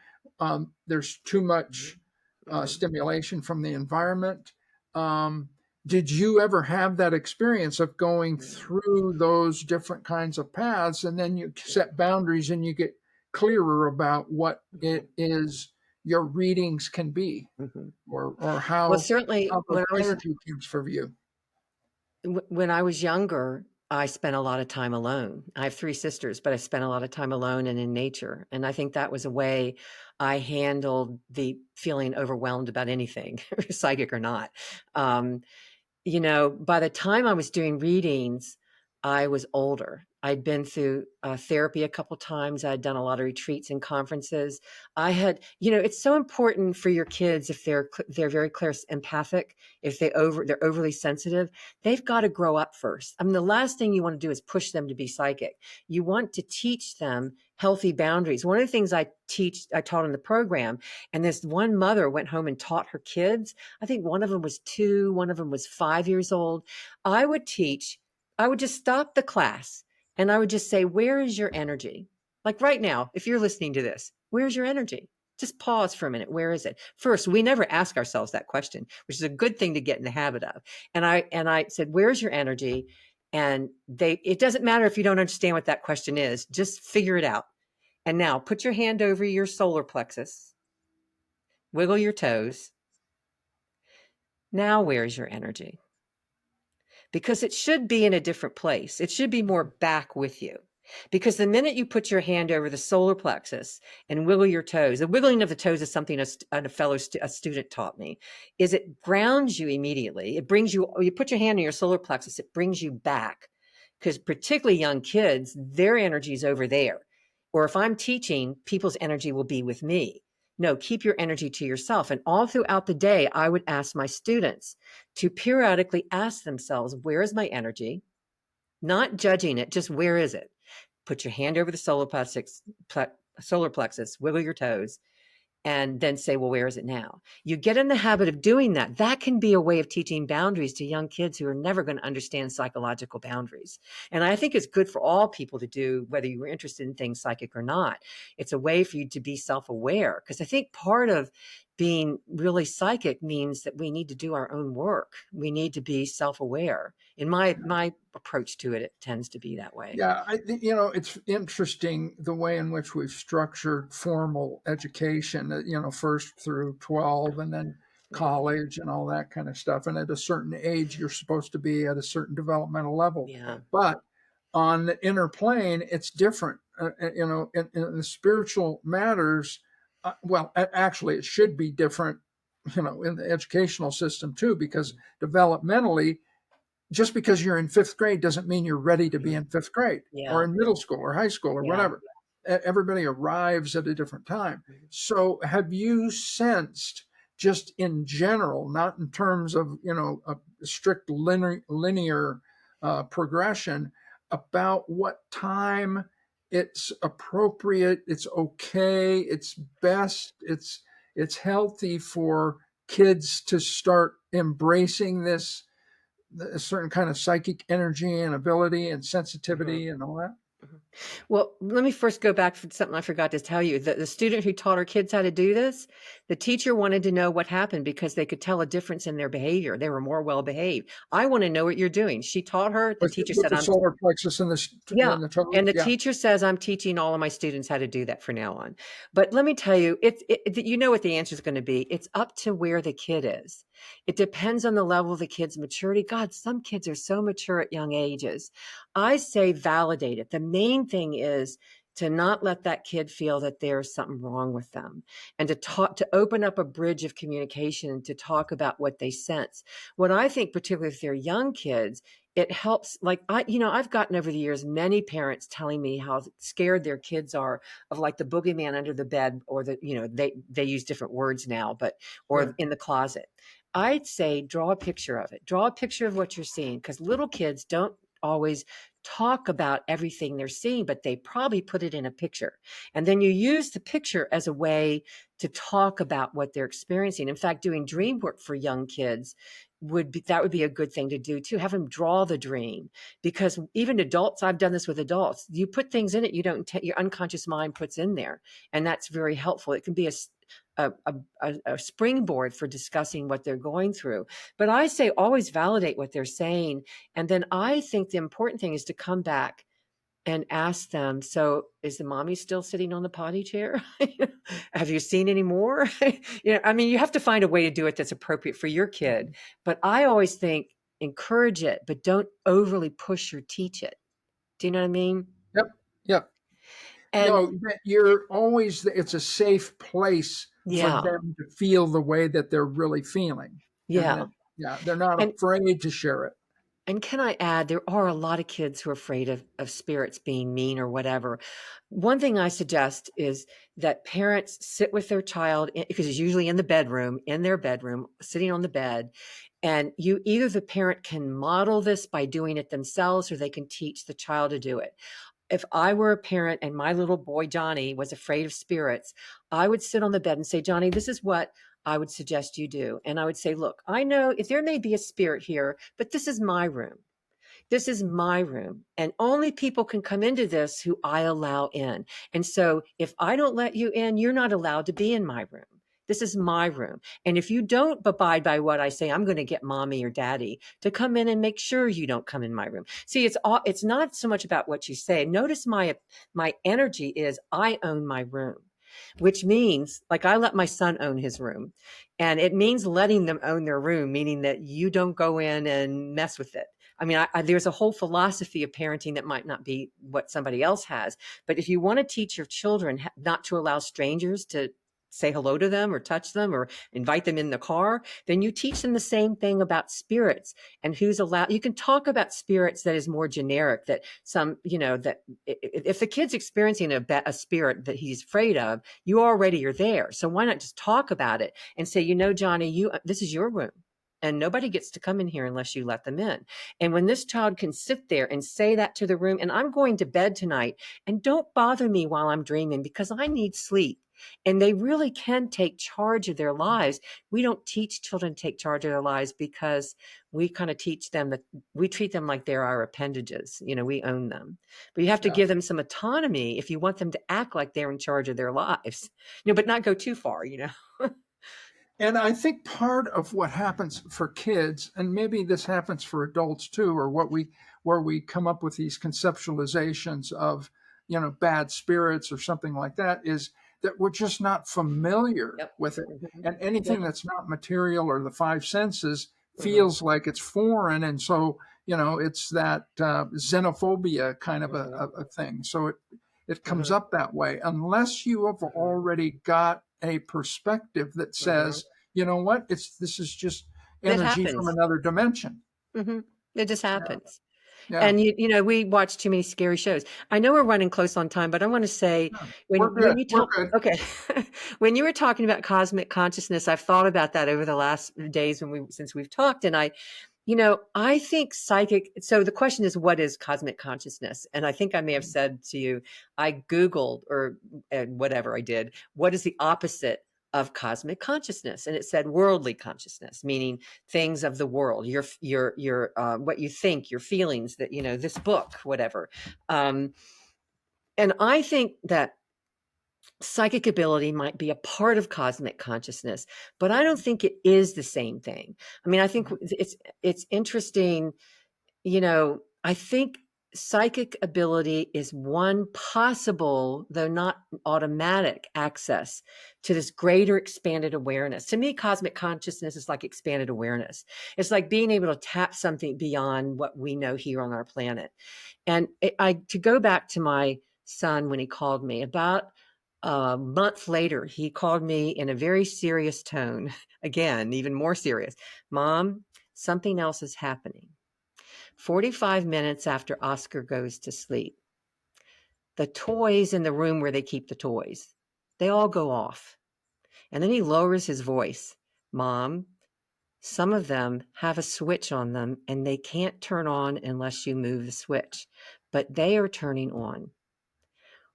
Speaker 1: There's too much
Speaker 2: mhm,
Speaker 1: stimulation from the environment. Um, did you ever have that experience of going
Speaker 2: mhm,
Speaker 1: through those different kinds of paths and then you
Speaker 2: mhm,
Speaker 1: set boundaries and you get clearer about what
Speaker 2: mhm,
Speaker 1: it is your readings can be,
Speaker 2: mhm.
Speaker 1: or
Speaker 2: Well,
Speaker 1: how
Speaker 2: certainly
Speaker 1: the energy comes for you?
Speaker 2: when I was younger, I spent a lot of time alone. I have 3 sisters, but I spent a lot of time alone and in nature, and I think that was a way I handled the feeling overwhelmed about anything, psychic or not. Um, by the time I was doing readings, I was older. I'd been through therapy a couple times. I'd done a lot of retreats and conferences. I had, it's so important for your kids if they're very clear empathic, if they're overly sensitive, they've got to grow up first. I mean, the last thing you want to do is push them to be psychic. You want to teach them healthy boundaries. One of the things I taught in the program, and this one mother went home and taught her kids. I think one of them was 2, one of them was 5 years old. I would teach I would just stop the class and I would just say, where is your energy? Like right now, if you're listening to this, where's your energy? Just pause for a minute. Where is it? First, we never ask ourselves that question, which is a good thing to get in the habit of. And I said, where's your energy? And it doesn't matter if you don't understand what that question is, just figure it out. And now put your hand over your solar plexus, wiggle your toes. Now, where's your energy? Because it should be in a different place. It should be more back with you. Because the minute you put your hand over the solar plexus and wiggle your toes, the wiggling of the toes is something a student taught me, is it grounds you immediately. It brings you put your hand on your solar plexus, it brings you back. Because particularly young kids, their energy is over there. Or if I'm teaching, people's energy will be with me. No, keep your energy to yourself. And all throughout the day, I would ask my students to periodically ask themselves, where is my energy? Not judging it, just where is it? Put your hand over the solar plexus, wiggle your toes, and then say, well, where is it now? You get in the habit of doing that. That can be a way of teaching boundaries to young kids who are never going to understand psychological boundaries. And I think it's good for all people to do, whether you were interested in things psychic or not. It's a way for you to be self-aware, because I think part of being really psychic means that we need to do our own work. We need to be self-aware. In my approach to it, it tends to be that way.
Speaker 1: Yeah, I think, it's interesting the way in which we've structured formal education, first through 12 and then
Speaker 2: Yeah.
Speaker 1: college and all that kind of stuff. And at a certain age, you're supposed to be at a certain developmental level.
Speaker 2: Yeah.
Speaker 1: But on the inner plane, it's different. In the spiritual matters, actually, it should be different, in the educational system too, because developmentally, just because you're in fifth grade doesn't mean you're ready to be in fifth grade or
Speaker 2: Yeah.
Speaker 1: in middle school or high school or
Speaker 2: Yeah.
Speaker 1: whatever. Everybody arrives at a different time. So have you sensed, just in general, not in terms of, a strict linear progression, about what time it's appropriate, it's okay, it's best, it's healthy for kids to start embracing this a certain kind of psychic energy and ability and sensitivity and all that?
Speaker 2: Well, let me first go back for something I forgot to tell you. The student who taught her kids how to do this, the teacher wanted to know what happened because they could tell a difference in their behavior. They were more well behaved. I want to know what you're doing. She taught her. The teacher
Speaker 1: With
Speaker 2: said,
Speaker 1: the solar plexus and
Speaker 2: yeah.
Speaker 1: the toes?
Speaker 2: And the
Speaker 1: Yeah.
Speaker 2: teacher says, I'm teaching all of my students how to do that from now on. But let me tell you, you know what the answer is going to be. It's up to where the kid is. It depends on the level of the kid's maturity. God, some kids are so mature at young ages. I say validate it. The main thing is to not let that kid feel that there's something wrong with them, and to open up a bridge of communication to talk about what they sense. What I think, particularly if they're young kids, it helps. Like I've gotten over the years many parents telling me how scared their kids are of like the boogeyman under the bed, or they use different words now, or
Speaker 1: Right.
Speaker 2: in the closet. I'd say draw a picture of it. Draw a picture of what you're seeing, because little kids don't always talk about everything they're seeing, but they probably put it in a picture. And then you use the picture as a way to talk about what they're experiencing. In fact, doing dream work for young kids would be a good thing to do too. Have them draw the dream, because even adults, I've done this with adults. You put things in it your unconscious mind puts in there, and that's very helpful. It can be a springboard for discussing what they're going through. But I say always validate what they're saying. And then I think the important thing is to come back and ask them, so is the mommy still sitting on the potty chair? Have you seen any more? I mean, you have to find a way to do it that's appropriate for your kid. But I always think encourage it, but don't overly push or teach it. Do you know what I mean?
Speaker 1: Yep. Yep.
Speaker 2: And
Speaker 1: No, that you're always, it's a safe place for
Speaker 2: yeah,
Speaker 1: them to feel the way that they're really feeling. And
Speaker 2: yeah.
Speaker 1: that, yeah, they're not
Speaker 2: And
Speaker 1: afraid to share it.
Speaker 2: And can I add, there are a lot of kids who are afraid of spirits being mean or whatever. One thing I suggest is that parents sit with their child, because it's usually in the bedroom, in their bedroom, sitting on the bed. And you either the parent can model this by doing it themselves, or they can teach the child to do it. If I were a parent and my little boy Johnny was afraid of spirits, I would sit on the bed and say, Johnny, this is what I would suggest you do. And I would say, look, I know if there may be a spirit here, but this is my room. This is my room, and only people can come into this who I allow in. And so if I don't let you in, you're not allowed to be in my room. This is my room. And if you don't abide by what I say, I'm going to get mommy or daddy to come in and make sure you don't come in my room. See, it's not so much about what you say. Notice my energy is I own my room, which means like I let my son own his room, and it means letting them own their room, meaning that you don't go in and mess with it. I mean, there's a whole philosophy of parenting that might not be what somebody else has. But if you want to teach your children not to allow strangers to say hello to them or touch them or invite them in the car, then you teach them the same thing about spirits and who's allowed. You can talk about spirits that is more generic, that some, that if the kid's experiencing a spirit that he's afraid of, you already are there. So why not just talk about it and say, Johnny, this is your room. And nobody gets to come in here unless you let them in. And when this child can sit there and say that to the room, and I'm going to bed tonight, and don't bother me while I'm dreaming because I need sleep. And they really can take charge of their lives. We don't teach children to take charge of their lives because we kind of teach them that we treat them like they're our appendages. We own them. But you have to
Speaker 1: Yeah.
Speaker 2: give them some autonomy if you want them to act like they're in charge of their lives, but not go too far.
Speaker 1: And I think part of what happens for kids, and maybe this happens for adults too, or where we come up with these conceptualizations of, bad spirits or something like that, is that we're just not familiar
Speaker 2: Yep.
Speaker 1: with it.
Speaker 2: Mhm.
Speaker 1: And anything
Speaker 2: Yeah.
Speaker 1: that's not material or the five senses
Speaker 2: Mhm.
Speaker 1: feels like it's foreign. And so, it's that xenophobia kind of
Speaker 2: Mhm.
Speaker 1: a thing. So it comes
Speaker 2: Mhm.
Speaker 1: up that way, unless you have
Speaker 2: Mhm.
Speaker 1: already got a perspective that
Speaker 2: Mhm.
Speaker 1: says, you know what, this is just
Speaker 2: It
Speaker 1: energy from
Speaker 2: happens.
Speaker 1: another dimension.
Speaker 2: Mhm. It just
Speaker 1: Yeah,
Speaker 2: happens.
Speaker 1: yeah,
Speaker 2: And we watch too many scary shows. I know we're running close on time, but I want to say
Speaker 1: yeah.
Speaker 2: when
Speaker 1: We're
Speaker 2: when
Speaker 1: good.
Speaker 2: you
Speaker 1: We're
Speaker 2: talk
Speaker 1: good.
Speaker 2: okay. When you were talking about cosmic consciousness, I've thought about that over the last days since we've talked. And I think psychic. So the question is, what is cosmic consciousness? And I think I may have said to you, I Googled or whatever I did, what is the opposite of cosmic consciousness? And it said worldly consciousness, meaning things of the world, your what you think, your feelings, that this book, whatever. Um, and I think that psychic ability might be a part of cosmic consciousness, but I don't think it is the same thing. I mean, I think it's interesting. I think psychic ability is one possible, though not automatic, access to this greater expanded awareness. To me, cosmic consciousness is like expanded awareness. It's like being able to tap something beyond what we know here on our planet. And to go back to my son when he called me, about a month later, he called me in a very serious tone, again, even more serious. Mom, something else is happening. 45 minutes after Oscar goes to sleep, the toys in the room where they keep the toys, they all go off. And then he lowers his voice. Mom, some of them have a switch on them and they can't turn on unless you move the switch, but they are turning on.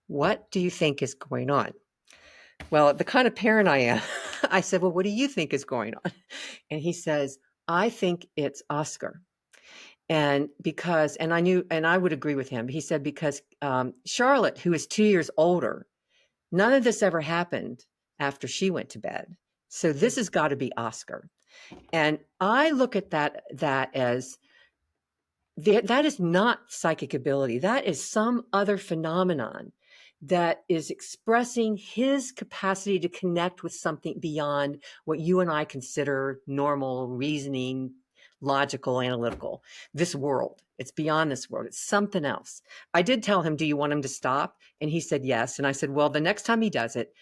Speaker 2: What do you think is going on? Well, the kind of parent I am, I said, well, what do you think is going on? And he says, I think it's Oscar. And I would agree with him. He said, because Charlotte, who is 2 years older, none of this ever happened after she went to bed. So this has got to be Oscar. And I look at that as that is not psychic ability. That is some other phenomenon that is expressing his capacity to connect with something beyond what you and I consider normal reasoning, logical, analytical. This world, it's beyond this world. It's something else. I did tell him, do you want him to stop? And he said yes. And I said, well, the next time he does it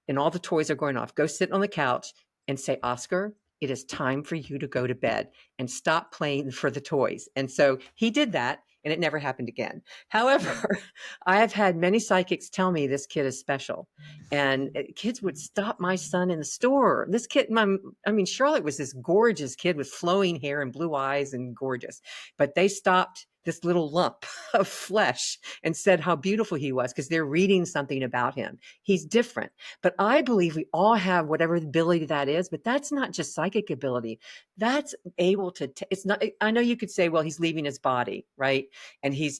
Speaker 2: and all the toys are going off, go sit on the couch and say, Oscar, it is time for you to go to bed and stop playing for the toys. And so he did that, and it never happened again. However, I have had many psychics tell me this kid is special. And kids would stop my son in the store. This kid, I mean, Charlotte was this gorgeous kid with flowing hair and blue eyes and gorgeous. But they stopped this little lump of flesh and said how beautiful he was because they're reading something about him. He's different. But I believe we all have whatever ability that is, but that's not just psychic ability. That's able to, it's not, I know you could say, well, he's leaving his body, right?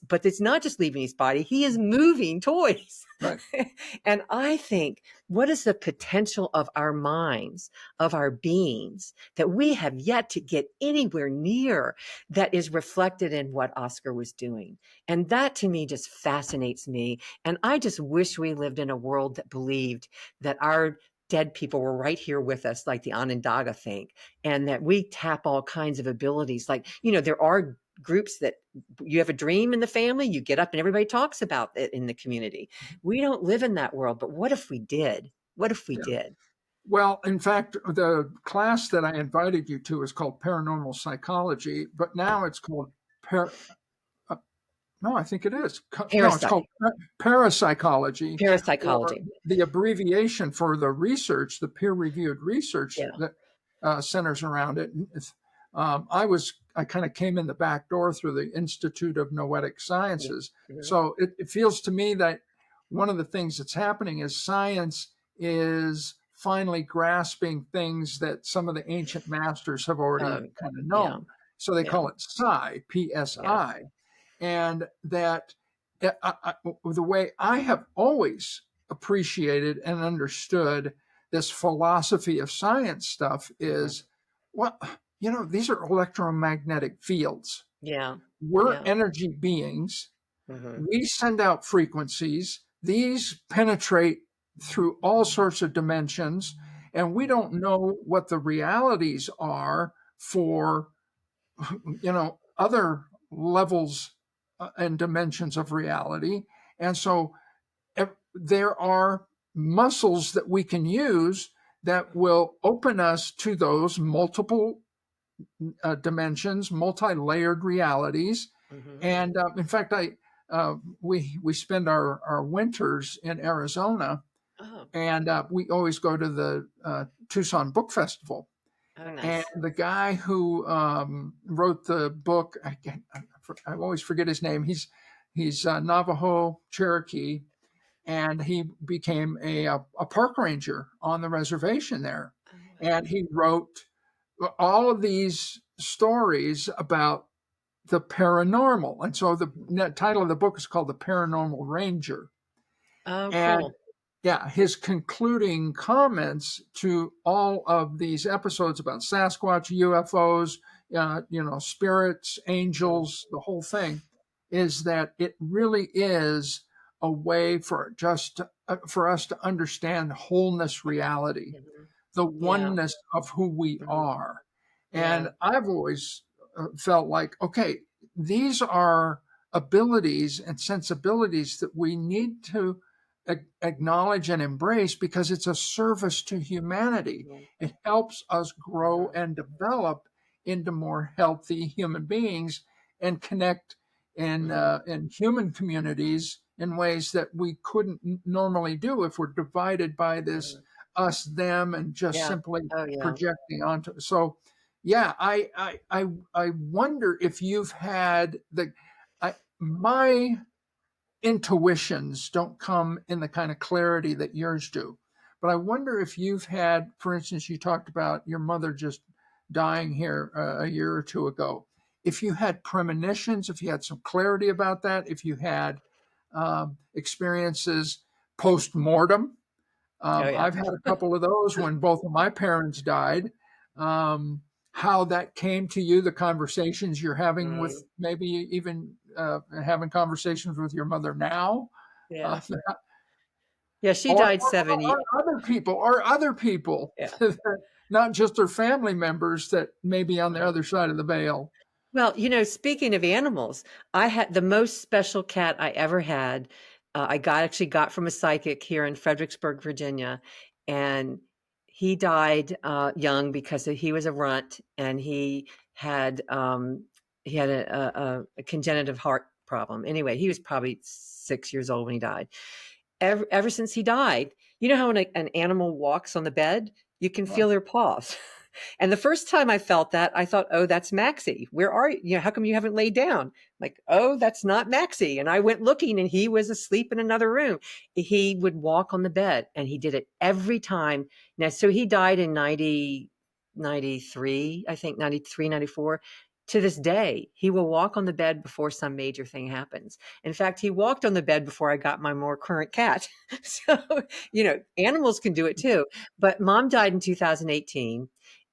Speaker 2: But it's not just leaving his body, he is moving toys.
Speaker 1: Right.
Speaker 2: And I think, what is the potential of our minds, of our beings, that we have yet to get anywhere near, that is reflected in what Oscar was doing? And that to me just fascinates me. And I just wish we lived in a world that believed that our dead people were right here with us, like the Onondaga think, and that we tap all kinds of abilities. Like, there are groups that you have a dream in the family, you get up and everybody talks about it in the community. We don't live in that world, but what if we did? What if we
Speaker 1: Yeah.
Speaker 2: did?
Speaker 1: Well, in fact, the class that I invited you to is called Paranormal Psychology, but now it's called no, I think it is. No, it's called parapsychology, or
Speaker 2: Parapsychology.
Speaker 1: the abbreviation for the research, the peer-reviewed research
Speaker 2: Yeah.
Speaker 1: that centers around it. I kind of came in the back door through the Institute of Noetic Sciences.
Speaker 2: Mhm.
Speaker 1: So it feels to me that one of the things that's happening is science is finally grasping things that some of the ancient masters have already kind of
Speaker 2: Yeah.
Speaker 1: known. So they
Speaker 2: Yeah.
Speaker 1: call it psi, PSI. And that the way I have always appreciated and understood this philosophy of science stuff is, well, these are electromagnetic fields.
Speaker 2: Yeah.
Speaker 1: We're
Speaker 2: Yeah.
Speaker 1: energy beings.
Speaker 2: Mhm.
Speaker 1: We send out frequencies. These penetrate through all sorts of dimensions, and we don't know what the realities are for, other levels and dimensions of reality. And so there are muscles that we can use that will open us to those multiple dimensions, multi-layered realities.
Speaker 2: Mhm.
Speaker 1: And in fact, we spend our winters in Arizona,
Speaker 2: Oh.
Speaker 1: and we always go to the Tucson Book Festival.
Speaker 2: Oh,
Speaker 1: And
Speaker 2: nice.
Speaker 1: the guy who wrote the book, I always forget his name. He's Navajo Cherokee, and he became a park ranger on the reservation there.
Speaker 2: Oh,
Speaker 1: And he wrote all of these stories about the paranormal. And so the title of the book is called The Paranormal Ranger.
Speaker 2: oh,
Speaker 1: And
Speaker 2: cool.
Speaker 1: yeah, his concluding comments to all of these episodes about Sasquatch, UFOs, spirits, angels, the whole thing, is that it really is a way for for us to understand wholeness reality,
Speaker 2: Mhm.
Speaker 1: the
Speaker 2: Yeah.
Speaker 1: oneness of who we
Speaker 2: Mhm.
Speaker 1: are.
Speaker 2: Yeah.
Speaker 1: And I've always felt like, okay, these are abilities and sensibilities that we need to acknowledge and embrace because it's a service to humanity.
Speaker 2: Mhm.
Speaker 1: It helps us grow
Speaker 2: Mhm.
Speaker 1: and develop into more healthy human beings and connect in human communities in ways that we couldn't normally do if we're divided by this
Speaker 2: Mhm.
Speaker 1: us them and just
Speaker 2: Yeah.
Speaker 1: simply
Speaker 2: Oh, yeah.
Speaker 1: projecting onto. So yeah, I wonder if you've had my intuitions don't come in the kind of clarity that yours do. But I wonder if you've had, for instance, you talked about your mother just dying here a year or two ago. If you had premonitions, if you had some clarity about that, if you had experiences post mortem,
Speaker 2: Oh, yeah.
Speaker 1: I've had a couple of those when both of my parents died. How that came to you, the conversations you're having with,
Speaker 2: Mm.
Speaker 1: maybe even having conversations with your mother now,
Speaker 2: Yeah.
Speaker 1: uh,
Speaker 2: Yeah, she died
Speaker 1: or other people,
Speaker 2: Yeah.
Speaker 1: not just their family members that may be on the other side of the veil.
Speaker 2: Well, speaking of animals, I had the most special cat I ever had. I actually got from a psychic here in Fredericksburg, Virginia, and he died young because he was a runt, and he had a congenital heart problem. Anyway, he was probably 6 years old when he died. Ever since he died, you know how when an animal walks on the bed, you can
Speaker 1: Well,
Speaker 2: feel their paws. And the first time I felt that, I thought, oh, that's Maxie. Where are you? You know, how come you haven't laid down? Like, oh, that's not Maxie. And I went looking, and he was asleep in another room. He would walk on the bed, and he did it every time. Now, so he died in 93, I think, 93, 94. To this day, he will walk on the bed before some major thing happens. In fact, he walked on the bed before I got my more current cat. So, you know, animals can do it too. But mom died in 2018.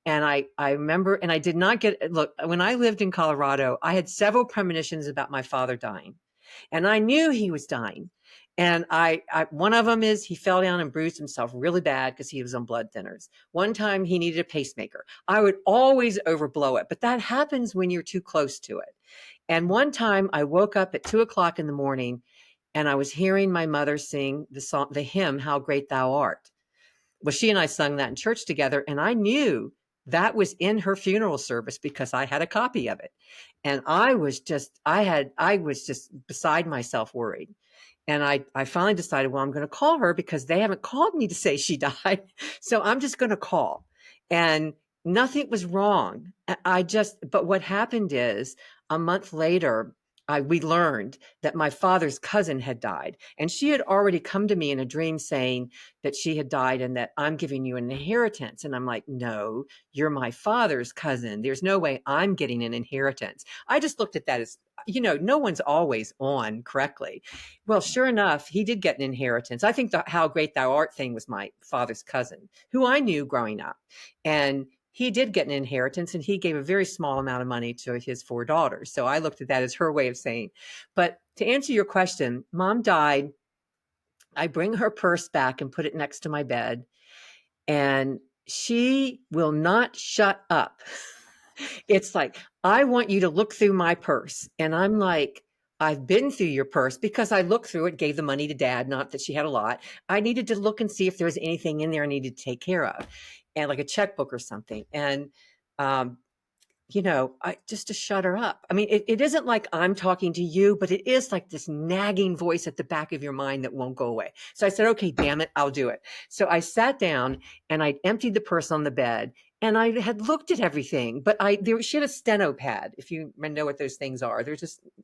Speaker 2: And I remember, and I did not look, when I lived in Colorado, I had several premonitions about my father dying, and I knew he was dying. And one of them is he fell down and bruised himself really bad because he was on blood thinners. One time he needed a pacemaker. I would always overblow it, but that happens when you're too close to it. And one time I woke up at 2 o'clock in the morning, and I was hearing my mother sing the song, the hymn, How Great Thou Art. Well, she and I sung that in church together, and I knew that was in her funeral service because I had a copy of it. And I was just beside myself worried. And I finally decided, well, I'm going to call her because they haven't called me to say she died. So I'm just going to call. And nothing was wrong. But what happened is a month later, we learned that my father's cousin had died. And she had already come to me in a dream saying that she had died and that I'm giving you an inheritance. And I'm like, no, you're my father's cousin. There's no way I'm getting an inheritance. I just looked at that as, you know, no one's always on correctly. Well, sure enough, he did get an inheritance. I think the How Great Thou Art thing was my father's cousin, who I knew growing up. And he did get an inheritance, and he gave a very small amount of money to his 4 daughters. So I looked at that as her way of saying, but to answer your question, mom died. I bring her purse back and put it next to my bed, and she will not shut up. It's like, I want you to look through my purse. And I'm like, I've been through your purse because I looked through it, gave the money to dad, not that she had a lot. I needed to look and see if there was anything in there I needed to take care of, and like a checkbook or something. And, you know, just to shut her up. I mean, it isn't like I'm talking to you, but it is like this nagging voice at the back of your mind that won't go away. So I said, okay, damn it, I'll do it. So I sat down and I emptied the purse on the bed, and I had looked at everything, but she had a steno pad. If you know what those things are,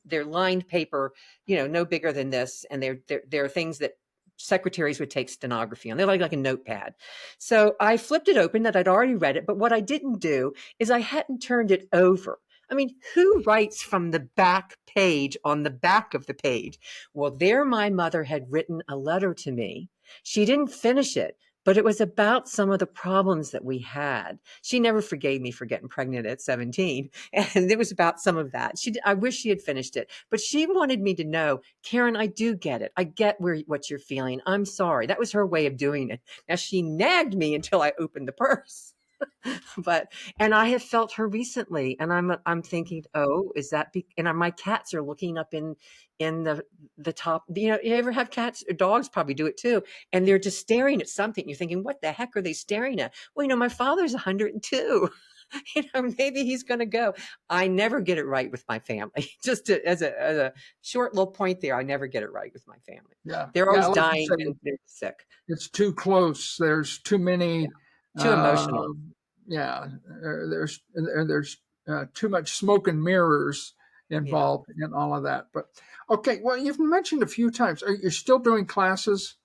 Speaker 2: they're lined paper, you know, no bigger than this. And they're things that secretaries would take stenography on. They're like a notepad. So I flipped it open, that I'd already read it. But what I didn't do is I hadn't turned it over. I mean, who writes from the back page on the back of the page? Well, there my mother had written a letter to me. She didn't finish it, but it was about some of the problems that we had. She never forgave me for getting pregnant at 17. And it was about some of that. I wish she had finished it, but she wanted me to know, Karen, I do get it. I get what you're feeling. I'm sorry. That was her way of doing it. Now, she nagged me until I opened the purse. And I have felt her recently, and I'm thinking, oh, is that and my cats are looking up in the top. You know, you ever have cats or dogs? Probably do it too, and they're just staring at something. You're thinking, what the heck are they staring at? Well, you know, my father's 102. You know, maybe he's going to go. I never get it right with my family. Just as a short little point there, I never get it right with my family.
Speaker 1: yeah,
Speaker 2: They're
Speaker 1: yeah.
Speaker 2: always
Speaker 1: Like you
Speaker 2: dying
Speaker 1: say,
Speaker 2: and they're sick.
Speaker 1: it's too close. There's too
Speaker 2: Yeah.
Speaker 1: many.
Speaker 2: Too emotional.
Speaker 1: Yeah, there's too much smoke and mirrors
Speaker 2: Yeah.
Speaker 1: involved in all of that. But okay, well, you've mentioned a few times. Are you still doing classes?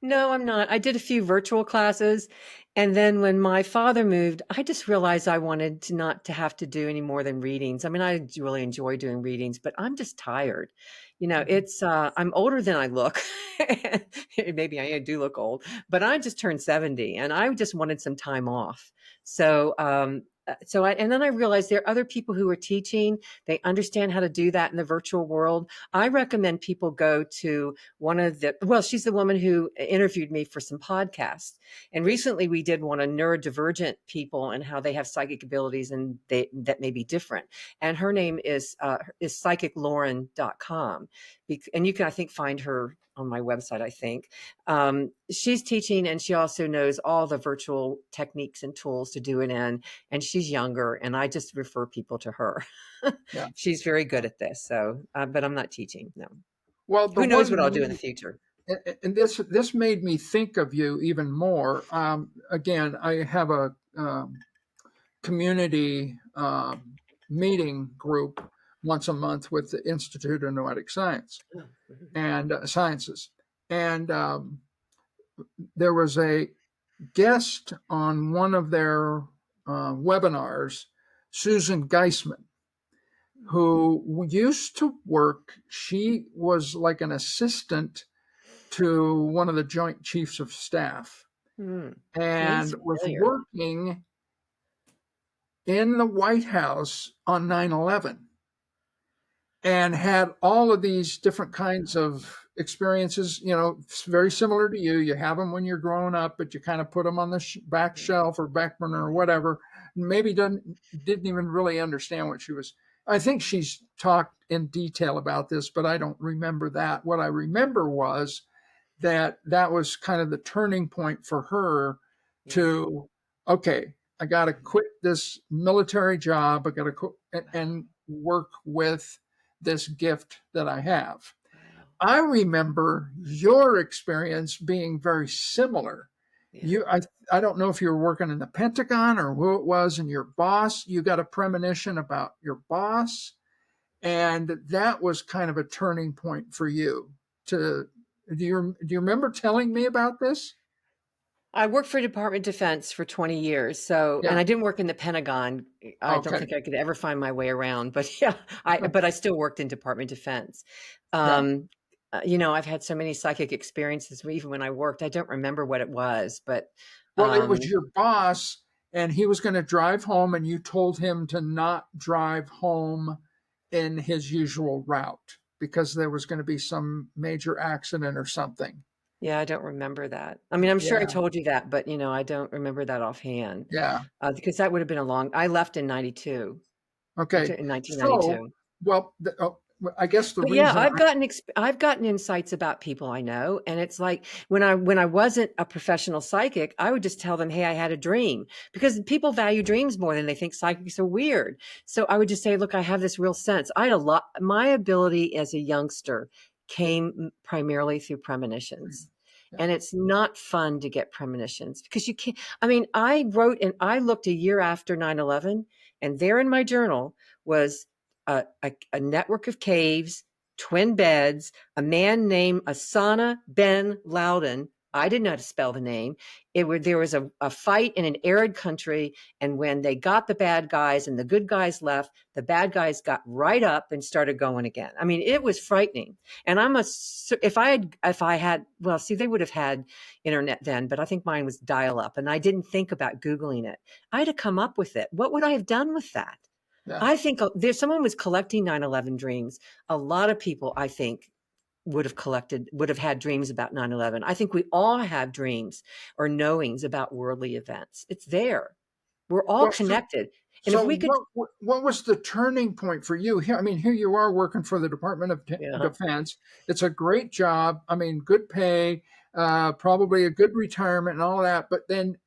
Speaker 2: No, I'm not. I did a few virtual classes. And then when my father moved, I just realized I wanted to not to have to do any more than readings. I mean, I really enjoy doing readings, but I'm just tired. You know, I'm older than I look. Maybe I do look old, but I just turned 70 and I just wanted some time off. So, and then I realized there are other people who are teaching. They understand how to do that in the virtual world. I recommend people go to she's the woman who interviewed me for some podcasts. And recently we did one on neurodivergent people and how they have psychic abilities and that may be different. And her name is psychiclauren.com. And you can, I think, find her on my website, I think. She's teaching, and she also knows all the virtual techniques and tools to do it in. And she's younger, and I just refer people to her.
Speaker 1: Yeah.
Speaker 2: She's very good at this. So, but I'm not teaching. No.
Speaker 1: Well, the
Speaker 2: Who knows
Speaker 1: one
Speaker 2: what I'll do in the
Speaker 1: neat
Speaker 2: future?
Speaker 1: and this made me think of you even more. Again, I have a community meeting group once a month with the Institute of Noetic Science and Sciences, and there was a guest on one of their webinars, Susan Geisman, who used to work. She was like an assistant to one of the Joint Chiefs of Staff
Speaker 2: Name's
Speaker 1: and was
Speaker 2: familiar.
Speaker 1: working in the White House on 9/11 and had all of these different kinds of experiences. Very similar to you. You have them when you're growing up, but you kind of put them on the back shelf or back burner or whatever. Maybe didn't even really understand what she was. I think she's talked in detail about this, but I don't remember that. What I remember was that was kind of the turning point for her to, okay, I got to quit this military job. I got to quit and work with this gift that I have. I remember your experience being very similar.
Speaker 2: Yeah.
Speaker 1: I don't know if you were working in the Pentagon or who it was, and your boss, you got a premonition about your boss, and that was kind of a turning point for you. Do you remember telling me about this?
Speaker 2: I worked for Department of Defense for 20 years. So, and
Speaker 1: Yeah.
Speaker 2: I didn't work in the Pentagon. I don't
Speaker 1: Okay.
Speaker 2: think I could ever find my way around, but yeah, but I still worked in Department of Defense.
Speaker 1: Yeah.
Speaker 2: I've had so many psychic experiences, even when I worked, I don't remember what it was, but,
Speaker 1: Well, it was
Speaker 2: um,
Speaker 1: your boss, and he was going to drive home, and you told him to not drive home in his usual route because there was going to be some major accident or something.
Speaker 2: yeah, I don't remember that. I mean, I'm sure I
Speaker 1: Yeah.
Speaker 2: told you that, but I don't remember that offhand,
Speaker 1: Yeah.
Speaker 2: because that would have been I left in 92,
Speaker 1: Okay.
Speaker 2: in
Speaker 1: So,
Speaker 2: 1992.
Speaker 1: well, I guess the
Speaker 2: But yeah,
Speaker 1: reason
Speaker 2: I've gotten insights about people I know, and it's like when I wasn't a professional psychic, I would just tell them, "Hey, I had a dream," because people value dreams more than they think psychics are weird. So I would just say, "Look, I have this real sense." I had a lot. My ability as a youngster came primarily through premonitions.
Speaker 1: yeah.
Speaker 2: And it's not fun to get premonitions because you can't. I mean, I wrote and I looked a year after 9/11, and there in my journal was a network of caves, twin beds, a man named Asana Ben Loudon. I didn't know how to spell the name. There was a fight in an arid country, and when they got the bad guys and the good guys left, the bad guys got right up and started going again. I mean, it was frightening. And if I had, well, see, they would have had internet then, but I think mine was dial up, and I didn't think about Googling it. I had to come up with it. What would I have done with that?
Speaker 1: Yeah.
Speaker 2: I think there's someone was collecting 9/11 dreams. A lot of people, I think, would have had dreams about 9/11. I think we all have dreams or knowings about worldly events. It's there. We're all
Speaker 1: Well, so
Speaker 2: connected. And if
Speaker 1: So
Speaker 2: we could,
Speaker 1: what was the turning point for you? Here, I mean, here you are working for the Department of
Speaker 2: yeah,
Speaker 1: Defense. It's a great job. I mean, good pay, probably a good retirement and all that. But then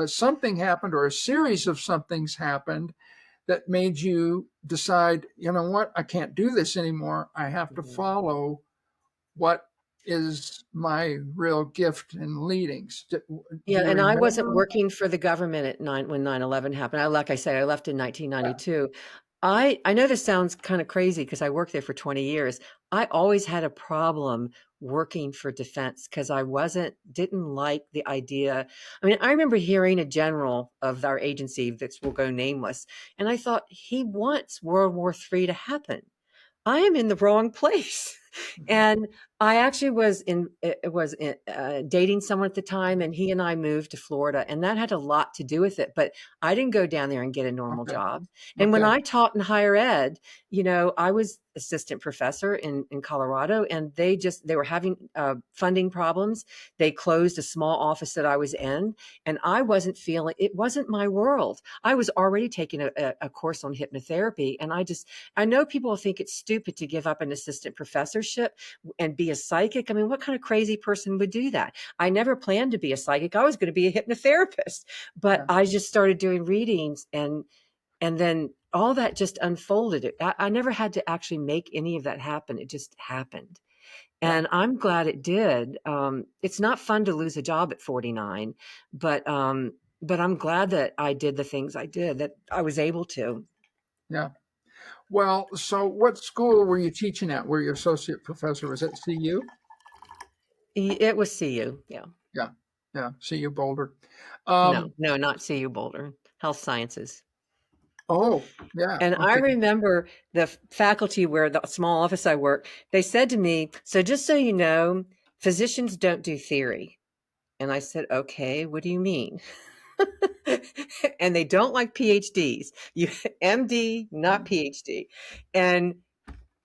Speaker 1: something happened, or a series of somethings happened that made you decide, you know what, I can't do this anymore. I have to
Speaker 2: mhm.
Speaker 1: follow what is my real gift and leadings. Do
Speaker 2: Yeah,
Speaker 1: you
Speaker 2: and I wasn't
Speaker 1: remember?
Speaker 2: working for the government when 9/11 happened. Like I said, I left in 1992. I know this sounds kind of crazy because I worked there for 20 years. I always had a problem working for defense because didn't like the idea. I mean, I remember hearing a general of our agency that will go nameless, and I thought he wants World War III to happen. I am in the wrong place.
Speaker 1: Mhm.
Speaker 2: And I actually dating someone at the time, and he and I moved to Florida, and that had a lot to do with it. But I didn't go down there and get a normal
Speaker 1: Okay.
Speaker 2: job. And when
Speaker 1: Okay.
Speaker 2: I taught in higher ed, I was assistant professor in Colorado, and they were having funding problems. They closed a small office that I was in, and it wasn't my world. I was already taking a course on hypnotherapy, and I know people think it's stupid to give up an assistant professor mentorship and be a psychic. I mean, what kind of crazy person would do that? I never planned to be a psychic. I was going to be a hypnotherapist, but
Speaker 1: Yeah.
Speaker 2: I just started doing readings, and then all that just unfolded. I never had to actually make any of that happen. It just happened.
Speaker 1: Yeah.
Speaker 2: And I'm glad it did. It's not fun to lose a job at 49, but I'm glad that I did the things I did, that I was able to.
Speaker 1: Yeah. Well, so what school were you teaching at? Were you associate professor? Was it CU?
Speaker 2: It was CU. Yeah.
Speaker 1: Yeah. Yeah. CU Boulder.
Speaker 2: No,
Speaker 1: Um,
Speaker 2: no, not CU Boulder. Health Sciences.
Speaker 1: oh, yeah.
Speaker 2: And I
Speaker 1: Okay.
Speaker 2: remember the faculty where the small office I work, they said to me, so just so you know, physicians don't do theory. And I said, okay, what do you mean? And they don't like PhDs. You MD, not PhD. And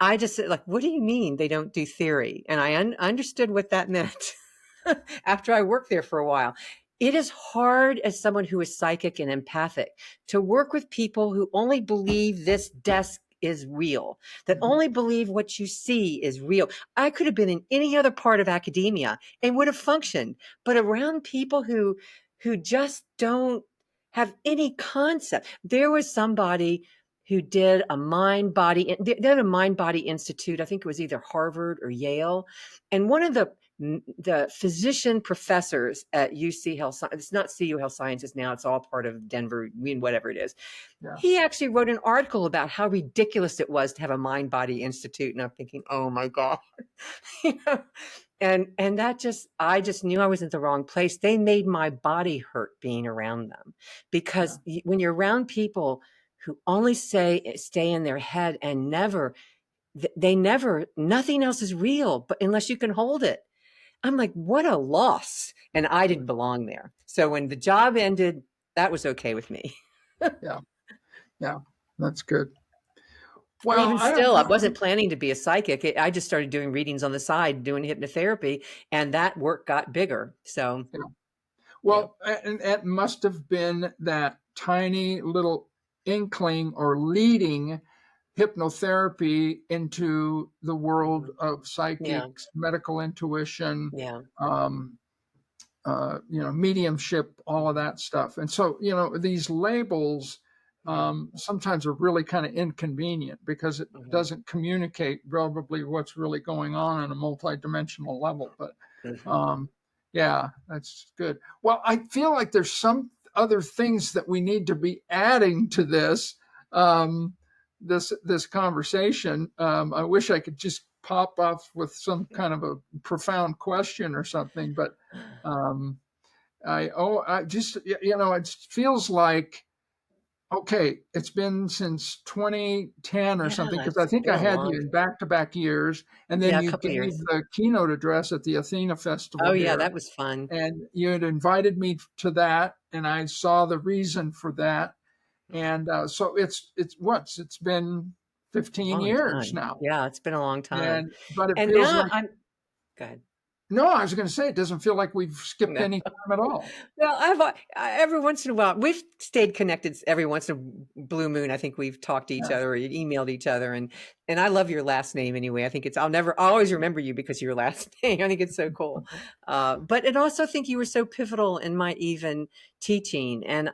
Speaker 2: I just said, like, what do you mean they don't do theory? And I understood what that meant after I worked there for a while. It is hard as someone who is psychic and empathic to work with people who only believe this desk is real, that
Speaker 1: Mhm.
Speaker 2: only believe what you see is real. I could have been in any other part of academia and would have functioned, but around people who just don't have any concept. There was somebody who did a they did a mind body institute. I think it was either Harvard or Yale. And one of the physician professors at UC Health Science, it's not CU Health Sciences now, it's all part of Denver, whatever it is.
Speaker 1: Yeah.
Speaker 2: He actually wrote an article about how ridiculous it was to have a mind body institute. And I'm thinking, oh my God. You know? And that I just knew I was in the wrong place. They made my body hurt being around them,
Speaker 1: Yeah.
Speaker 2: because when you're around people who only stay in their head and nothing else is real, but unless you can hold it. I'm like, what a loss. And I didn't belong there. So when the job ended, that was okay with me.
Speaker 1: Yeah. Yeah. That's good.
Speaker 2: And
Speaker 1: Well,
Speaker 2: even
Speaker 1: I don't
Speaker 2: still, I
Speaker 1: know.
Speaker 2: wasn't planning to be a psychic. I just started doing readings on the side, doing hypnotherapy, and that work got bigger. So,
Speaker 1: Yeah.
Speaker 2: yeah.
Speaker 1: Well, and it must have been that tiny little inkling or leading hypnotherapy into the world
Speaker 2: Mhm.
Speaker 1: of
Speaker 2: Yeah.
Speaker 1: psychics, medical intuition,
Speaker 2: Yeah.
Speaker 1: um, mediumship, all of that stuff. And so, these labels
Speaker 2: Yeah.
Speaker 1: sometimes are really kind of inconvenient because it
Speaker 2: Mhm.
Speaker 1: doesn't communicate probably what's really going on a multidimensional level. But
Speaker 2: Mhm.
Speaker 1: um, yeah, that's good. Well, I feel like there's some other things that we need to be adding to um, this conversation. I wish I could just pop off with some kind of a profound question or something, but um, I just it feels like okay, it's been since 2010 or
Speaker 2: Yeah,
Speaker 1: something because I
Speaker 2: it's
Speaker 1: think
Speaker 2: been
Speaker 1: I
Speaker 2: a
Speaker 1: had
Speaker 2: long
Speaker 1: you in back-to-back years, and then
Speaker 2: yeah, a
Speaker 1: you
Speaker 2: couple
Speaker 1: gave
Speaker 2: years.
Speaker 1: the keynote address at the Athena Festival
Speaker 2: Oh, yeah,
Speaker 1: here,
Speaker 2: that was fun.
Speaker 1: and you had invited me to that, and I saw the reason for that, and so it's been
Speaker 2: It's a
Speaker 1: 15
Speaker 2: long
Speaker 1: years
Speaker 2: time.
Speaker 1: now,
Speaker 2: Yeah, it's been a long time.
Speaker 1: and but it
Speaker 2: And
Speaker 1: feels
Speaker 2: now
Speaker 1: like
Speaker 2: go ahead.
Speaker 1: no, I was going to say it doesn't feel like we've skipped
Speaker 2: No.
Speaker 1: any time at all.
Speaker 2: Well, every once in a while, we've stayed connected every once in a blue moon. I think we've talked to each
Speaker 1: Yeah.
Speaker 2: other or emailed each other. And I love your last name anyway. I think I'll always remember you because of your last name. I think it's so cool. But and also think you were so pivotal in my even teaching. And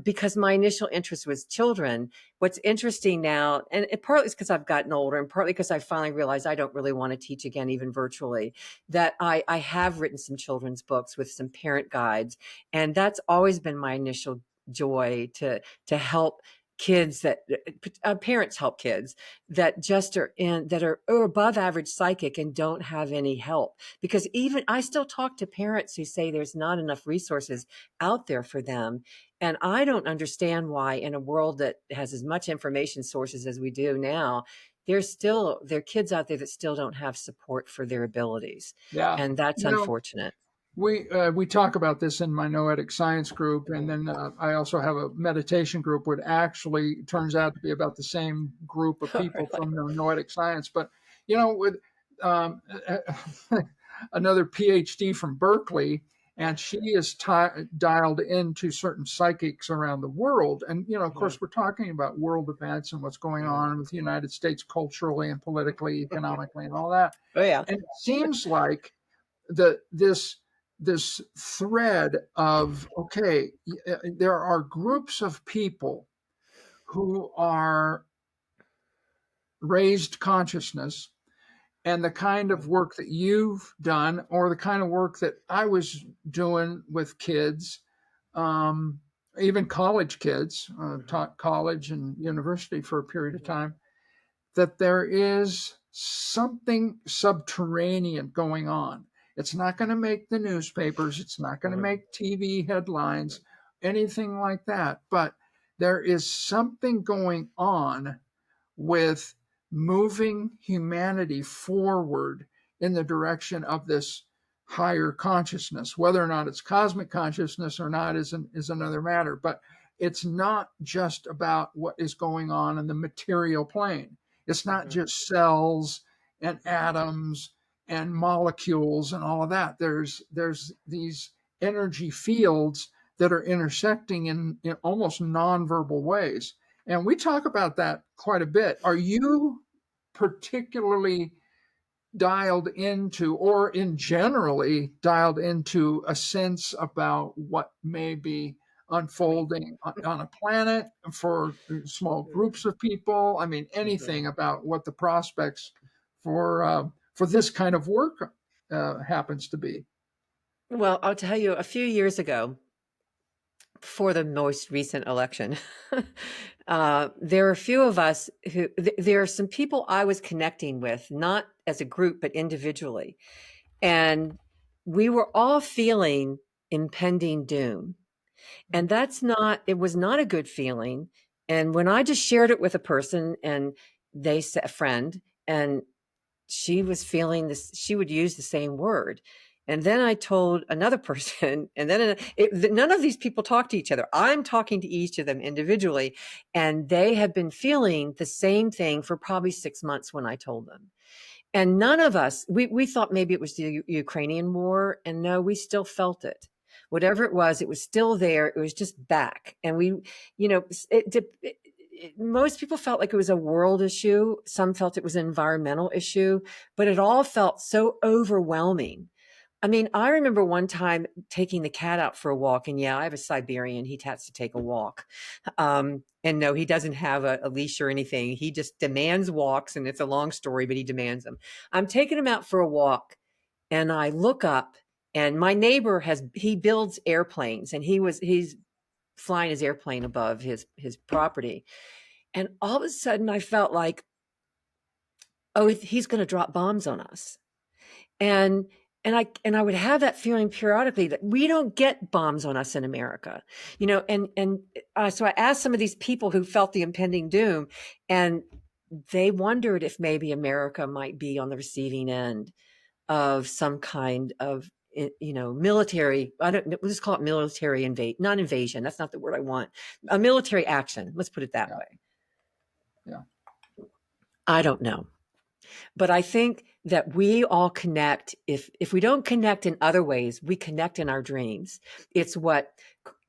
Speaker 2: because my initial interest was children, what's interesting now, and partly it's because I've gotten older and partly because I finally realized I don't really want to teach again, even virtually, that I have written some children's books with some parent guides. And that's always been my initial joy to help kids parents help kids that just are above average psychic and don't have any help, because even I still talk to parents who say there's not enough resources out there for them. And I don't understand why, in a world that has as much information sources as we do now, there are kids out there that still don't have support for their abilities.
Speaker 1: Yeah.
Speaker 2: And that's
Speaker 1: You know,
Speaker 2: unfortunate.
Speaker 1: we talk about this in my noetic science group, and
Speaker 2: Mhm.
Speaker 1: then I also have a meditation group, which actually turns out to be about the same group of people
Speaker 2: Really?
Speaker 1: from the noetic science. But with um, another PhD from Berkeley, and she is dialed into certain psychics around the world. And, of
Speaker 2: Mhm.
Speaker 1: course, we're talking about world events and what's going
Speaker 2: Mhm.
Speaker 1: on with the United States culturally and politically, economically, and all that.
Speaker 2: Oh yeah.
Speaker 1: And it seems like the this thread of, okay, there are groups of people who are raised consciousness, and the kind of work that you've done, or the kind of work that I was doing with kids, um, even college kids,
Speaker 2: Mhm.
Speaker 1: taught college and university for a period of time, that there is something subterranean going on. It's not going to make the newspapers, it's not going to
Speaker 2: Mhm.
Speaker 1: make TV headlines, anything like that. But there is something going on with moving humanity forward in the direction of this higher consciousness. Whether or not it's cosmic consciousness or not is another matter. But it's not just about what is going on in the material plane. It's not
Speaker 2: Mhm.
Speaker 1: just cells and atoms and molecules and all of that. There's these energy fields that are intersecting in almost nonverbal ways. And we talk about that quite a bit. Are you particularly dialed into, or in generally dialed into, a sense about what may be
Speaker 2: Me.
Speaker 1: unfolding on a planet for small groups of people? I mean,
Speaker 2: Mhm.
Speaker 1: anything about what the prospects for this kind of work happens to be?
Speaker 2: Well, I'll tell you, a few years ago, for the most recent election, there were a few of us who, there are some people I was connecting with, not as a group, but individually. And we were all feeling impending doom. And it was not a good feeling. And when I just shared it with a person and they said, a friend, and she was feeling this, she would use the same word. And then I told another person, and then none of these people talk to each other. I'm talking to each of them individually, and they had been feeling the same thing for probably 6 months when I told them. And none of us, we thought maybe it was the Ukrainian war, and no, we still felt it. Whatever it was still there. It was just back, and we, most people felt like it was a world issue. Some felt it was an environmental issue, but it all felt so overwhelming. I mean, I remember one time taking the cat out for a walk, and yeah, I have a Siberian. He has to take a walk. And no, he doesn't have a leash or anything. He just demands walks, and it's a long story, but he demands them. I'm taking him out for a walk, and I look up, and my neighbor he builds airplanes, and he's flying his airplane above his property. And all of a sudden I felt like, oh, he's going to drop bombs on us. And I would have that feeling periodically that we don't get bombs on us in America, so I asked some of these people who felt the impending doom, and they wondered if maybe America might be on the receiving end of some kind of military. I don't, we'll just call it military not invasion. That's not the word I want. A military action. Let's put it that
Speaker 1: Yeah,
Speaker 2: way.
Speaker 1: yeah,
Speaker 2: I don't know. But I think that we all connect. If we don't connect in other ways, we connect in our dreams. It's what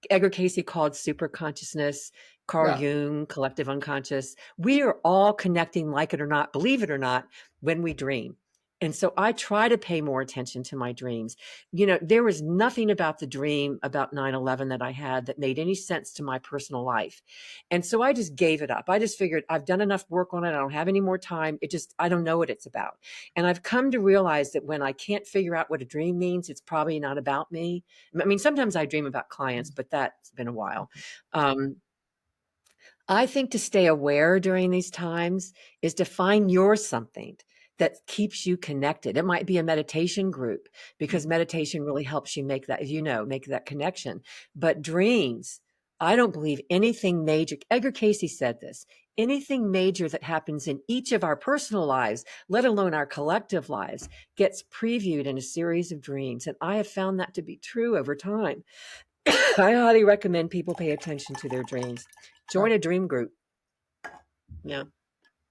Speaker 2: Edgar Casey called super consciousness, Carl
Speaker 1: yeah.
Speaker 2: Jung, collective unconscious. We are all connecting, like it or not, believe it or not, when we dream. And so I try to pay more attention to my dreams. There was nothing about the dream about 9/11 that I had that made any sense to my personal life. And so I just gave it up. I just figured I've done enough work on it. I don't have any more time. I don't know what it's about. And I've come to realize that when I can't figure out what a dream means, it's probably not about me. I mean, sometimes I dream about clients, but that's been a while. Um, I think to stay aware during these times is to find your something that keeps you connected. It might be a meditation group because meditation really helps you make that connection. But dreams, I don't believe anything major. Edgar Casey said this. Anything major that happens in each of our personal lives, let alone our collective lives, gets previewed in a series of dreams. And I have found that to be true over time. I highly recommend people pay attention to their dreams.
Speaker 1: Yeah.
Speaker 2: Join a dream group. Yeah.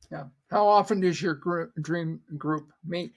Speaker 1: Yeah. How often does your dream group meet?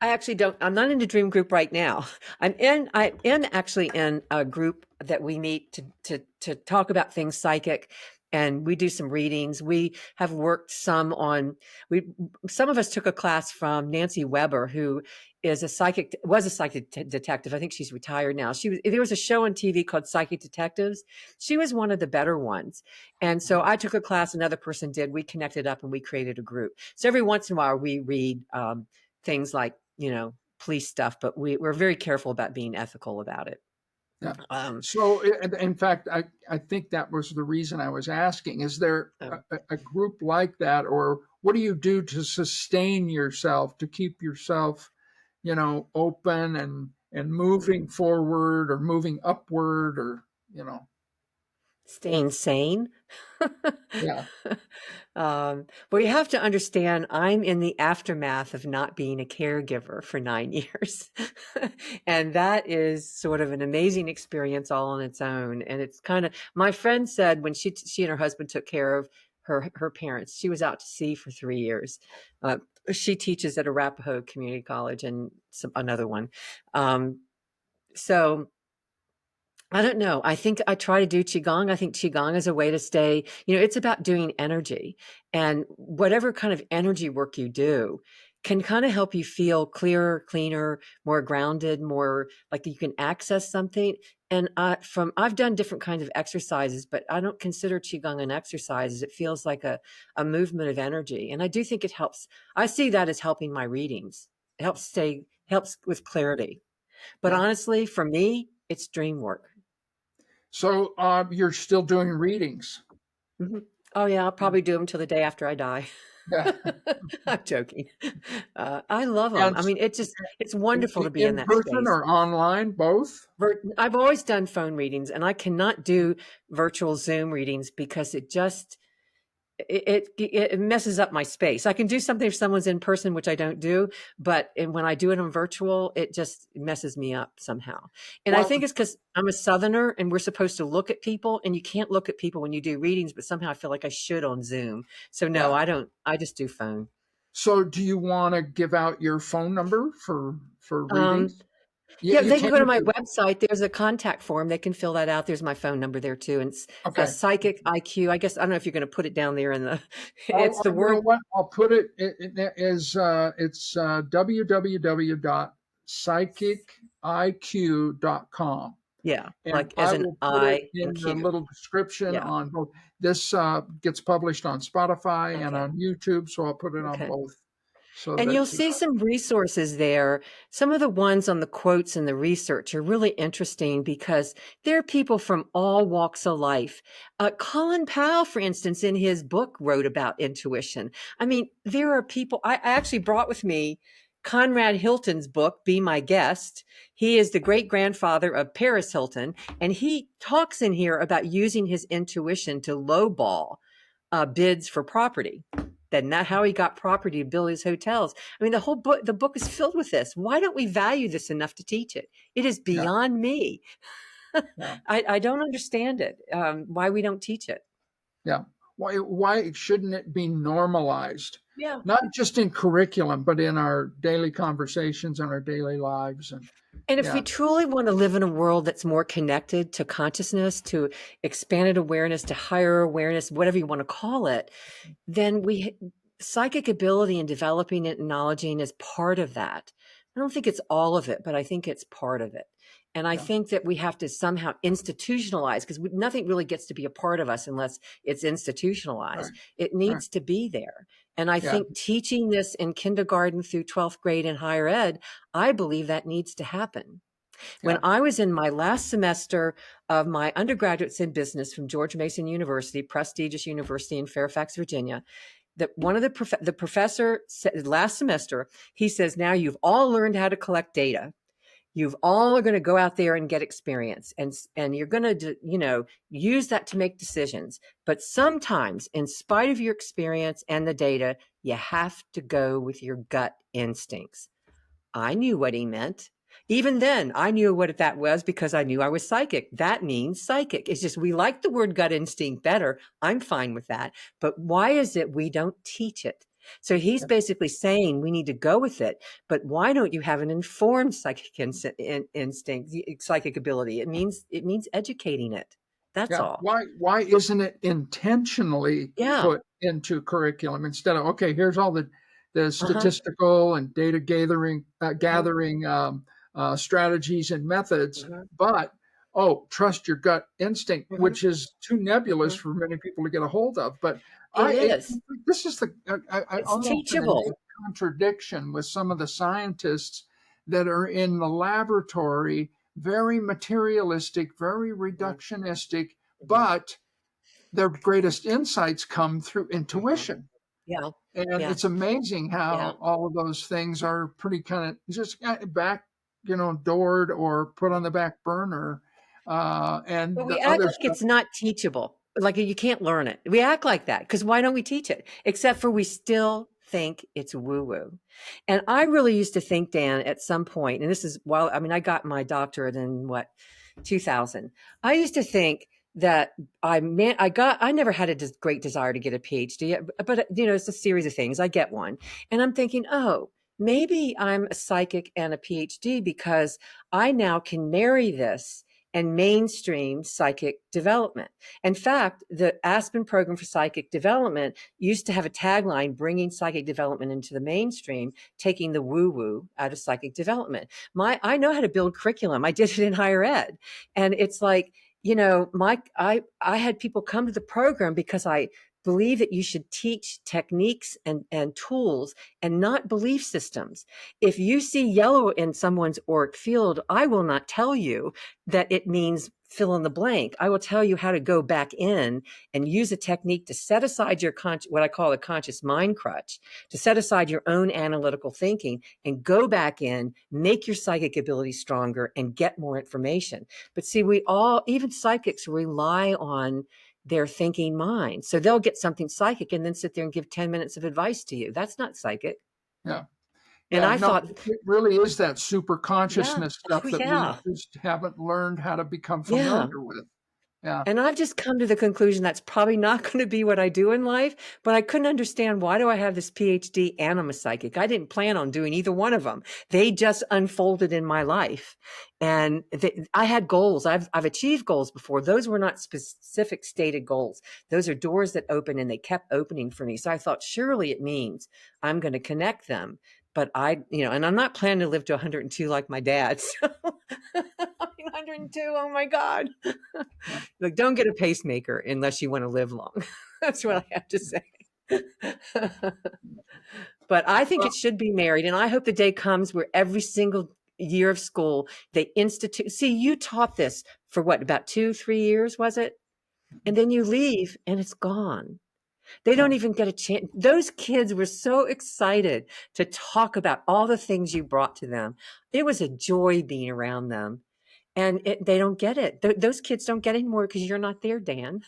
Speaker 2: I actually don't. I'm not in a dream group right now. I'm actually in a group that we meet to talk about things psychic, and we do some readings. We have worked some on. We Some of us took a class from Nancy Weber, who is a psychic, was a psychic detective. I think she's retired now. There was a show on TV called Psychic Detectives. She was one of the better ones, and so I took a class. Another person did. We connected up and we created a group. So every once in a while we read. Things like, police stuff, but we're very careful about being ethical about it.
Speaker 1: Yeah.
Speaker 2: Um,
Speaker 1: So, in fact, I think that was the reason I was asking. Is there
Speaker 2: um,
Speaker 1: a group like that, or what do you do to sustain yourself, to keep yourself, open and moving forward or moving upward, or
Speaker 2: Staying sane.
Speaker 1: yeah,
Speaker 2: Well, you have to understand, I'm in the aftermath of not being a caregiver for 9 years. And that is sort of an amazing experience all on its own. And it's kind of, my friend said when she and her husband took care of her parents, she was out to sea for 3 years. Uh, she teaches at Arapahoe Community College and another one. So I don't know. I think I try to do Qigong. I think Qigong is a way to stay, it's about doing energy, and whatever kind of energy work you do can kind of help you feel clearer, cleaner, more grounded, more like you can access something. And I've done different kinds of exercises, but I don't consider Qigong an exercise. It feels like a movement of energy. And I do think it helps. I see that as helping my readings. It helps with clarity. But
Speaker 1: yeah.
Speaker 2: honestly, for me, it's dream work.
Speaker 1: So, you're still doing readings?
Speaker 2: Mhm. Oh, yeah, I'll probably do them till the day after I die.
Speaker 1: Yeah,
Speaker 2: I'm joking. I love them.
Speaker 1: and
Speaker 2: I mean, it's wonderful to be in
Speaker 1: in
Speaker 2: that
Speaker 1: person
Speaker 2: space.
Speaker 1: or online, both?
Speaker 2: I've always done phone readings, and I cannot do virtual Zoom readings because it messes up my space. I can do something if someone's in person, which I don't do, but when I do it on virtual, it just messes me up somehow. And I
Speaker 1: Well,
Speaker 2: think it's because I'm a Southerner and we're supposed to look at people, and you can't look at people when you do readings, but somehow I feel like I should on Zoom. So no,
Speaker 1: yeah.
Speaker 2: I don't. I just do phone.
Speaker 1: So, do you want to give out your phone number for
Speaker 2: Um,
Speaker 1: readings? You,
Speaker 2: yeah,
Speaker 1: you
Speaker 2: they can
Speaker 1: can
Speaker 2: go to my
Speaker 1: do.
Speaker 2: website. There's a contact form. They can fill that out. There's my phone number there too. And it's a
Speaker 1: Okay.
Speaker 2: psychic IQ. I guess I don't know if you're going to put it down there in the.
Speaker 1: Oh,
Speaker 2: It's the
Speaker 1: you know
Speaker 2: word.
Speaker 1: what? I'll put it. It is. It's www.psychiciq.com,
Speaker 2: Yeah,
Speaker 1: and
Speaker 2: like as
Speaker 1: I
Speaker 2: an
Speaker 1: will put it
Speaker 2: I and
Speaker 1: in the
Speaker 2: Q.
Speaker 1: little description
Speaker 2: Yeah.
Speaker 1: on both. This gets published on Spotify and
Speaker 2: Okay.
Speaker 1: on YouTube, so I'll put it on
Speaker 2: Okay.
Speaker 1: both. So
Speaker 2: And
Speaker 1: that
Speaker 2: you'll see some resources there. Some of the ones on the quotes and the research are really interesting because there are people from all walks of life. Colin Powell, for instance, in his book wrote about intuition. I mean, there are people, I actually brought with me Conrad Hilton's book, Be My Guest. He is the great grandfather of Paris Hilton, and he talks in here about using his intuition to lowball bids for property. Then that how he got property to build his hotels. I mean, the book is filled with this. Why don't we value this enough to teach it? It is
Speaker 1: yeah,
Speaker 2: beyond me.
Speaker 1: yeah,
Speaker 2: I don't understand it. Why we don't teach it?
Speaker 1: yeah. Why shouldn't it be normalized?
Speaker 2: Yeah.
Speaker 1: Not just in curriculum, but in our daily conversations and our daily lives, and
Speaker 2: And if we
Speaker 1: yeah,
Speaker 2: truly want to live in a world that's more connected to consciousness, to expanded awareness, to higher awareness, whatever you want to call it, then psychic ability and developing it and acknowledging is part of that. I don't think it's all of it, but I think it's part of it. And I
Speaker 1: yeah,
Speaker 2: think that we have to somehow institutionalize, because nothing really gets to be a part of us unless it's institutionalized.
Speaker 1: right,
Speaker 2: It
Speaker 1: right,
Speaker 2: needs to be there. And I
Speaker 1: yeah,
Speaker 2: think teaching this in kindergarten through 12th grade and higher ed, I believe that needs to happen. When
Speaker 1: yeah,
Speaker 2: I was in my last semester of my undergraduates in business from George Mason University, prestigious university in Fairfax, Virginia, that one of the professor said last semester, he says, now you've all learned how to collect data. You've all are going to go out there and get experience, and you're going to, use that to make decisions. But sometimes, in spite of your experience and the data, you have to go with your gut instincts. I knew what he meant. Even then, I knew what that was because I knew I was psychic. That means psychic. It's just we like the word gut instinct better. I'm fine with that. But why is it we don't teach it? So he's basically saying we need to go with it, but why don't you have an informed psychic instinct, psychic ability? It means educating it. That's
Speaker 1: Yeah.
Speaker 2: all.
Speaker 1: Why isn't it intentionally
Speaker 2: Yeah.
Speaker 1: put into curriculum instead of, okay, here's all the
Speaker 2: Uh-huh.
Speaker 1: statistical and data gathering
Speaker 2: Uh-huh.
Speaker 1: strategies and methods,
Speaker 2: Uh-huh.
Speaker 1: but trust your gut instinct,
Speaker 2: Uh-huh.
Speaker 1: which is too nebulous
Speaker 2: Uh-huh.
Speaker 1: for many people to get a hold of. But
Speaker 2: It
Speaker 1: I it,
Speaker 2: is.
Speaker 1: this is the I'm
Speaker 2: It's
Speaker 1: often in
Speaker 2: teachable.
Speaker 1: contradiction with some of the scientists that are in the laboratory, very materialistic, very
Speaker 2: Mhm.
Speaker 1: reductionistic,
Speaker 2: Mhm.
Speaker 1: but their greatest insights come through
Speaker 2: Mhm.
Speaker 1: intuition.
Speaker 2: Yeah.
Speaker 1: And
Speaker 2: Yeah.
Speaker 1: it's amazing
Speaker 2: Yeah.
Speaker 1: how all of those things are pretty kind of just back, doored or put on the back burner. And
Speaker 2: But we
Speaker 1: the
Speaker 2: act
Speaker 1: other
Speaker 2: like
Speaker 1: stuff,
Speaker 2: it's not teachable. Like you can't learn it. We act like that because why don't we teach it? Except for we still think it's woo woo. And I really used to think, Dan, at some point, and this is I got my doctorate in 2000. I used to think that I never had a great desire to get a PhD, but it's a series of things. I get one. And I'm thinking, oh, maybe I'm a psychic and a PhD because I now can marry this and mainstream psychic development. In fact, the Aspen Program for Psychic Development used to have a tagline bringing psychic development into the mainstream, taking the woo woo out of psychic development. I know how to build curriculum. I did it in higher ed. And it's like, I had people come to the program because I believe that you should teach techniques and tools and not belief systems. If you see yellow in someone's auric field, I will not tell you that it means fill in the blank. I will tell you how to go back in and use a technique to set aside your what I call a conscious mind crutch, to set aside your own analytical thinking and go back in, make your psychic ability stronger and get more information. But see, even psychics rely on their thinking mind. So they'll get something psychic and then sit there and give 10 minutes of advice to you. That's not psychic.
Speaker 1: yeah.
Speaker 2: And
Speaker 1: Yeah,
Speaker 2: I
Speaker 1: no,
Speaker 2: thought,
Speaker 1: it really is that super
Speaker 2: yeah,
Speaker 1: consciousness
Speaker 2: oh
Speaker 1: stuff that we
Speaker 2: yeah,
Speaker 1: just haven't learned how to become
Speaker 2: yeah.
Speaker 1: familiar with. Yeah.
Speaker 2: And I've just come to the conclusion that's probably not going to be what I do in life, but I couldn't understand, why do I have this PhD and I'm a psychic? I didn't plan on doing either one of them. They just unfolded in my life. And I had goals. I've achieved goals before. Those were not specific stated goals. Those are doors that open and they kept opening for me. So I thought, surely it means I'm going to connect them. But and I'm not planning to live to 102 like my dad. So 102, oh my God.
Speaker 1: Yeah.
Speaker 2: Like, don't get a pacemaker unless you want to live long. That's what I have to say. But I think
Speaker 1: Well,
Speaker 2: it should be married. And I hope the day comes where every single year of school, they institute. See, you taught this for what, about 2-3 years, was it? And then you leave and it's gone. They
Speaker 1: yeah.
Speaker 2: don't even get a chance. Those kids were so excited to talk about all the things you brought to them. It was a joy being around them. And they don't get it. Those kids don't get it anymore because you're not there, Dan.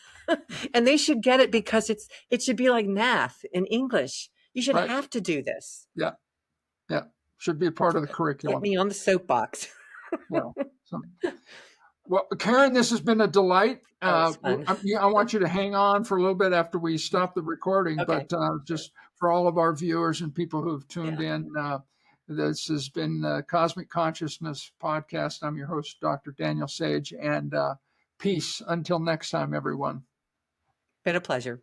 Speaker 2: And they should get it because it should be like math and English. You should
Speaker 1: Right.
Speaker 2: have to do this.
Speaker 1: Yeah. Yeah. Should be a part of the
Speaker 2: Get
Speaker 1: curriculum.
Speaker 2: me on the soapbox.
Speaker 1: Well, so, well, Karen, this has been a delight.
Speaker 2: Oh, it's fun.
Speaker 1: I want you to hang on for a little bit after we stop the recording,
Speaker 2: Okay.
Speaker 1: but just for all of our viewers and people who've tuned
Speaker 2: Yeah.
Speaker 1: in, this has been the Cosmic Consciousness Podcast. I'm your host, Dr. Daniel Sage, and peace until next time, everyone.
Speaker 2: Been a pleasure.